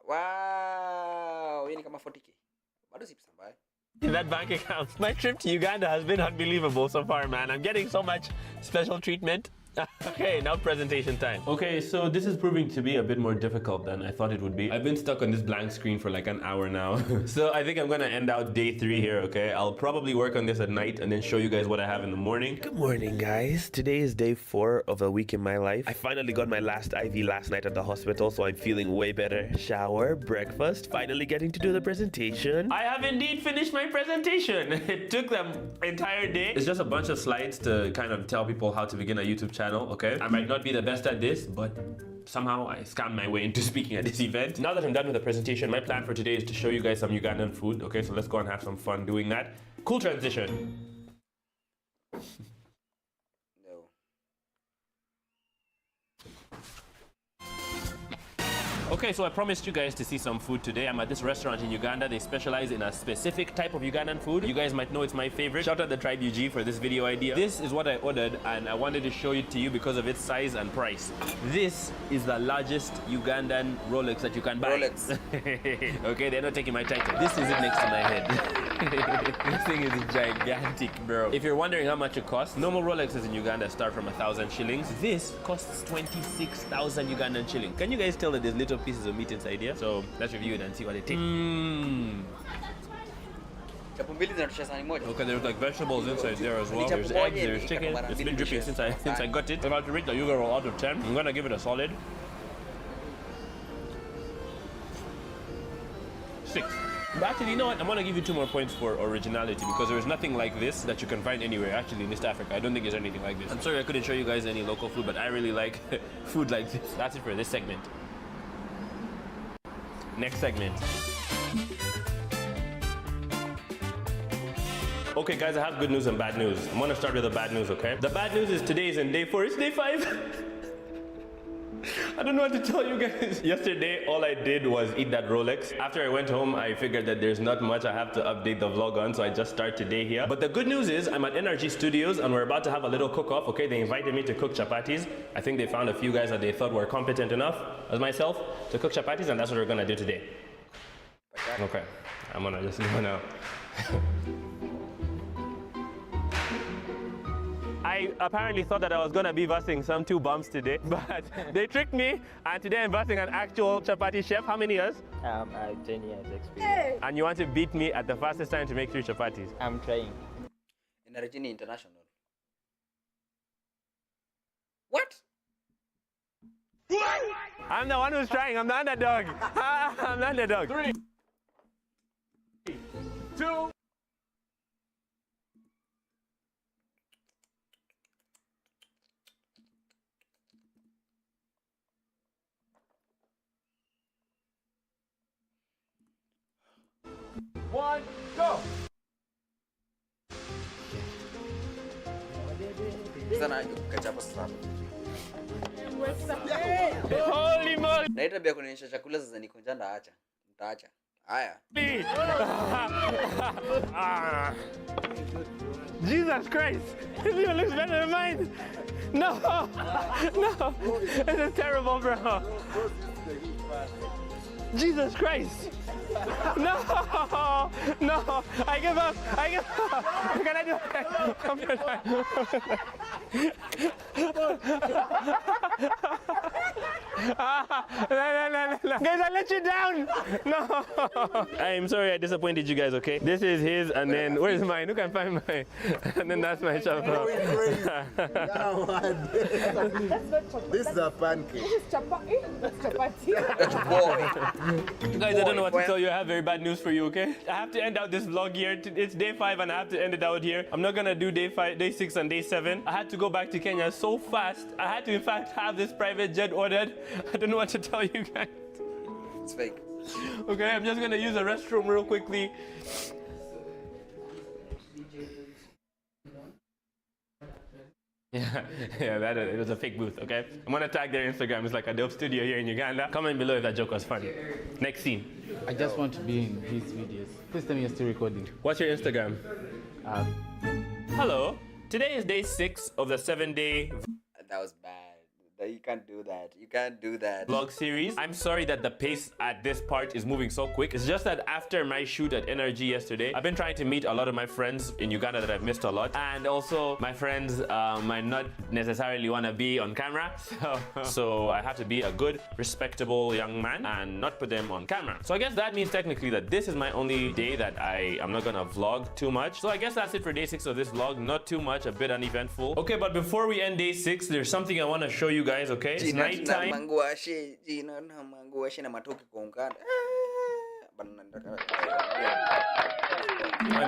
Wow, yini kama 40k. Bado si pesa mbaya. In that bank account. My trip to Uganda has been unbelievable so far, man. I'm getting so much special treatment. Okay, now presentation time. Okay, so this is proving to be a bit more difficult than I thought it would be. I've been stuck on this blank screen for like an hour now. So I think I'm gonna end out day 3 here, okay? I'll probably work on this at night and then show you guys what I have in the morning. Good morning, guys. Today is day 4 of a week in my life. I finally got my last IV last night at the hospital, so I'm feeling way better. Shower, breakfast, finally getting to do the presentation. I have indeed finished my presentation. It took the entire day. It's just a bunch of slides to kind of tell people how to begin a YouTube channel, okay? I might not be the best at this, but somehow I scammed my way into speaking at this event. Now that I'm done with the presentation, my plan for today is to show you guys some Ugandan food, okay? So let's go and have some fun doing that. Cool transition. Okay, so I promised you guys to see some food today. I'm at this restaurant in Uganda. They specialize in a specific type of Ugandan food. You guys might know it's my favorite. Shout out the Tribe UG for this video idea. This is what I ordered, and I wanted to show it to you because of its size and price. This is the largest Ugandan Rolex that you can buy. Rolex. Okay, they're not taking my title. This is it next to my head. This thing is gigantic, bro. If you're wondering how much it costs, normal Rolexes in Uganda start from 1,000 shillings. This costs 26,000 Ugandan shillings. Can you guys tell that there's little pieces of meat inside here? So let's review it and see what it tastes. Okay, there's like vegetables inside there as well. There's eggs, there's chicken. It's been dripping since I got it. If I have to rate the Yuga roll out of 10, I'm gonna give it a solid 6. But actually, you know what? I'm gonna give you 2 more points for originality because there is nothing like this that you can find anywhere actually in East Africa. I don't think there's anything like this. I'm sorry I couldn't show you guys any local food, but I really like food like this. That's it for this segment. Next segment. Okay guys, I have good news and bad news. I'm gonna start with the bad news, okay? The bad news is today is in day 4, it's day 5. I don't know what to tell you guys. Yesterday, all I did was eat that Rolex. After I went home, I figured that there's not much I have to update the vlog on, so I just start today here. But the good news is I'm at NRG Studios and we're about to have a little cook-off, okay? They invited me to cook chapatis. I think they found a few guys that they thought were competent enough, as myself, to cook chapatis, and that's what we're gonna do today. Okay, I'm gonna just go now. I apparently thought that I was going to be versing some 2 bums today, but they tricked me, and today I'm versing an actual chapati chef. How many years? I have 10 years experience. Hey. And you want to beat me at the fastest time to make 3 chapatis? I'm trying. In Argentina International. What? I'm the one who's trying. I'm the underdog. I'm the underdog. 3, 2. 1, go! Sana kachapa sana. Holy moly! Na itabia kunionyesha chakula sasa niko njaa ndaacha. Nitaacha. Haya. Jesus Christ! This one looks better than mine! No! No! This is terrible, bro! Jesus Christ! No! No! I give up! I give up! Can I do it? I'm gonna no. Guys, I let you down! No! I'm sorry I disappointed you guys, okay? This is his, and then where's mine? Who can find mine? And then that's my chapter. This is a pancake. This is chapati. That's chapati. Guys, I don't know what to tell you. I have very bad news for you, okay? I have to end out this vlog here. It's day 5 and I have to end it out here. I'm not gonna do day 6 and day 7. I had to go back to Kenya so fast. I had to, in fact, have this private jet ordered. I don't know what to tell you guys. It's fake. Okay, I'm just gonna use the restroom real quickly. Yeah, it was a fake booth, okay? I'm gonna tag their Instagram. It's like a dope studio here in Uganda. Comment below if that joke was funny. Next scene. I just want to be in his videos. Please tell me you're still recording. What's your Instagram? Hello. Today is day 6 of the 7-day. That was bad. You can't do that. You can't do that. Vlog series. I'm sorry that the pace at this part is moving so quick. It's just that after my shoot at NRG yesterday, I've been trying to meet a lot of my friends in Uganda that I've missed a lot. And also my friends might not necessarily want to be on camera. So I have to be a good, respectable young man and not put them on camera. So I guess that means technically that this is my only day that I'm not gonna vlog too much. So I guess that's it for day 6 of this vlog. Not too much, a bit uneventful. Okay, but before we end day 6, there's something I want to show you guys. Okay, it's night time. I'm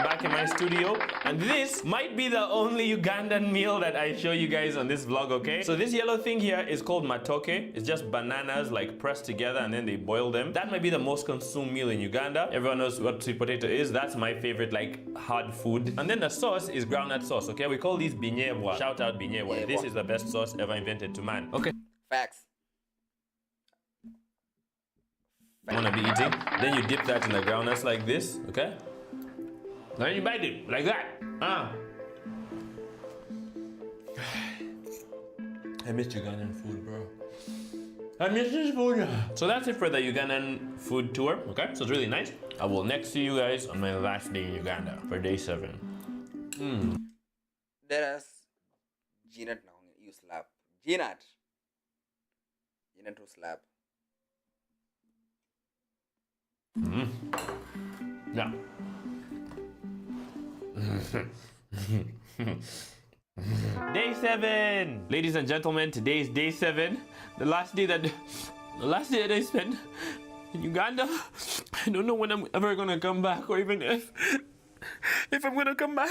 back in my studio, and this might be the only Ugandan meal that I show you guys on this vlog, okay? So this yellow thing here is called matoke. It's just bananas like pressed together and then they boil them. That might be the most consumed meal in Uganda. Everyone knows what sweet potato is. That's my favorite like hard food. And then the sauce is groundnut sauce, okay? We call these binyebwa. Shout out binyebwa. This is the best sauce ever invented to man. Okay. Facts. I'm gonna be eating. Then you dip that in the groundnuts like this, okay? Then you bite it like that. I miss Ugandan food, bro. I miss this food. So that's it for the Ugandan food tour, okay? So it's really nice. I will next see you guys on my last day in Uganda for day 7. There's Ginat now. You slap. Ginat to slap. Yeah. Day 7, ladies and gentlemen. Today is day 7, the last day that I spent in Uganda. I don't know when I'm ever gonna come back, or even if I'm gonna come back.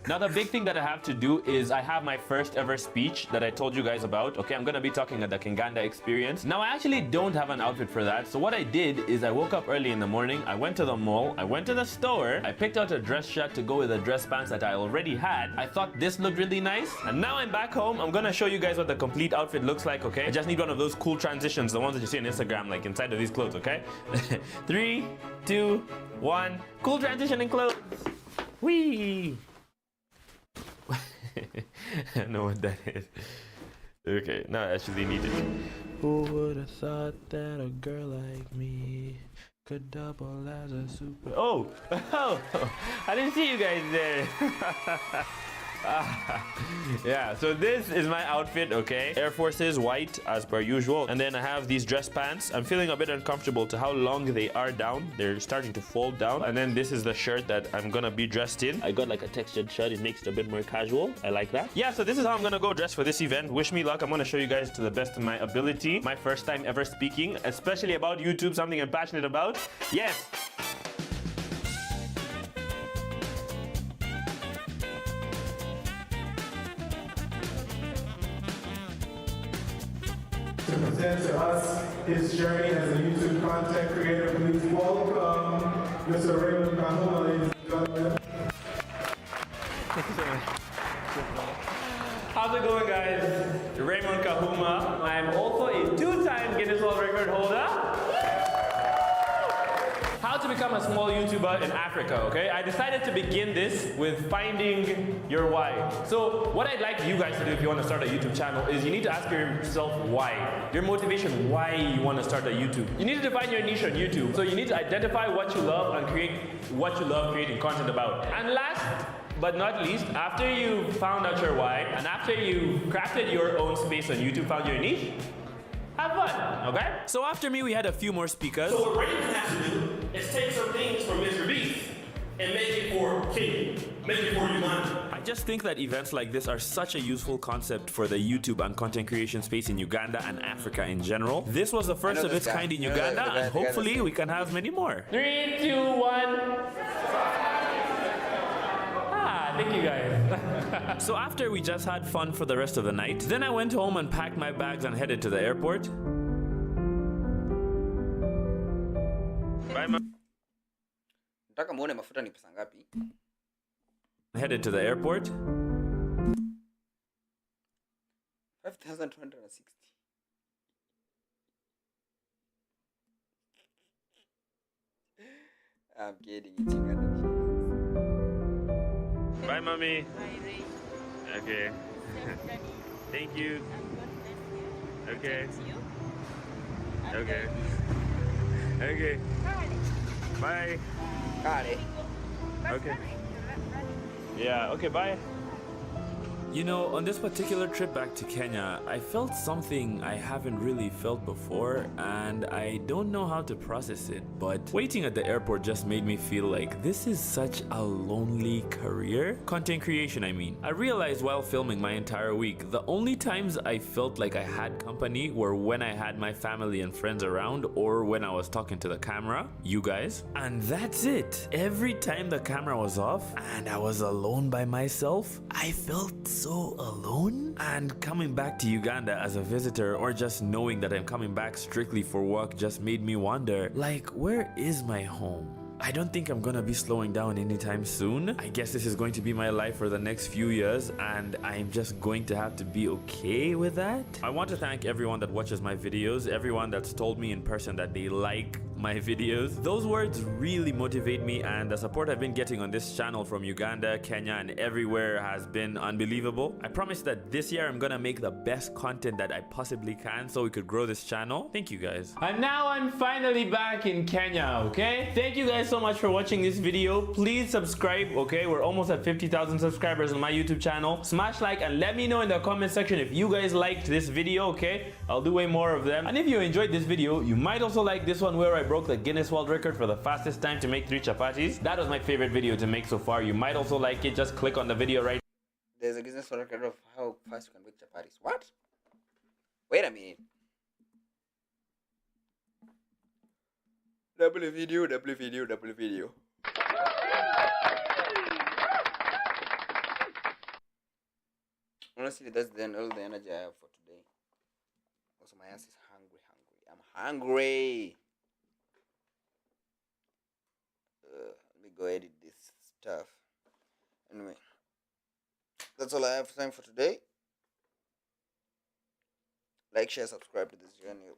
Now the big thing that I have to do is I have my first ever speech that I told you guys about. Okay, I'm gonna be talking at the Kinganda experience. Now I actually don't have an outfit for that. So what I did is I woke up early in the morning, I went to the mall, I went to the store, I picked out a dress shirt to go with the dress pants that I already had. I thought this looked really nice. And now I'm back home. I'm gonna show you guys what the complete outfit looks like, okay? I just need one of those cool transitions, the ones that you see on Instagram, like inside of these clothes, okay? 3, 2, 1, cool transition in clothes. Whee! I don't know what that is. Okay, now I actually need it. Who would have thought that a girl like me could double as a super... Oh! I didn't see you guys there. Yeah, so this is my outfit, okay? Air Forces, white as per usual. And then I have these dress pants. I'm feeling a bit uncomfortable to how long they are down. They're starting to fold down. And then this is the shirt that I'm gonna be dressed in. I got like a textured shirt. It makes it a bit more casual. I like that. Yeah, so this is how I'm gonna go dress for this event. Wish me luck. I'm gonna show you guys to the best of my ability. My first time ever speaking, especially about YouTube, something I'm passionate about. Yes! To present to us his journey as a YouTube content creator, please welcome Mr. Raymond Kahuma, ladies and gentlemen. Thank you so much. How's it going, guys? Raymond Kahuma. I'm also a 2-time Guinness World Record holder. How to become a small YouTuber in Africa, okay? I decided to begin this with finding your why. So what I'd like you guys to do if you want to start a YouTube channel is you need to ask yourself why. Your motivation, why you want to start a YouTube. You need to define your niche on YouTube. So you need to identify what you love and create what you love creating content about. And last but not least, after you found out your why and after you crafted your own space on YouTube, found your niche, have fun, okay? So after me, we had a few more speakers. So what Raymond has to do is take some things from Mr. Beast and make it for Kenya, make it for Uganda. I just think that events like this are such a useful concept for the YouTube and content creation space in Uganda and Africa in general. This was the first of its kind in Uganda, and hopefully we can have many more. 3, 2, 1. Thank you guys. So after we just had fun for the rest of the night, then I went home and packed my bags and headed to the airport. Bye, Nataka muone mafuta ni pesa ngapi? Headed to the airport. 5,260. I'm kidding. It's Uganda. Bye, mommy. Okay. Thank you. Okay. Okay. Okay. Bye. Okay. Yeah, okay, bye. You know, on this particular trip back to Kenya, I felt something I haven't really felt before, and I don't know how to process it, but waiting at the airport just made me feel like this is such a lonely career. Content creation, I mean. I realized while filming my entire week, the only times I felt like I had company were when I had my family and friends around, or when I was talking to the camera, you guys. And that's it. Every time the camera was off, and I was alone by myself, I felt so alone. And coming back to Uganda as a visitor, or just knowing that I'm coming back strictly for work, just made me wonder, like, where is my home? I don't think I'm gonna be slowing down anytime soon. I guess this is going to be my life for the next few years, and I'm just going to have to be okay with that. I want to thank everyone that watches my videos, everyone that's told me in person that they like my videos. Those words really motivate me, and the support I've been getting on this channel from Uganda, Kenya, and everywhere has been unbelievable. I promise that this year I'm gonna make the best content that I possibly can so we could grow this channel. Thank you guys. And now I'm finally back in Kenya, okay? Thank you guys so much for watching this video. Please subscribe, okay? We're almost at 50,000 subscribers on my YouTube channel. Smash like and let me know in the comment section if you guys liked this video, okay? I'll do way more of them. And if you enjoyed this video, you might also like this one where I broke the Guinness World Record for the fastest time to make 3 chapatis. That was my favorite video to make so far. You might also like it. Just click on the video right. There's a Guinness World Record of how fast you can make chapatis. What? Wait a minute. Double video. Honestly, that's all the energy I have for today. Also, my ass is hungry. I'm hungry. Let me go edit this stuff. Anyway, that's all I have time for today. Like, share, subscribe to this channel.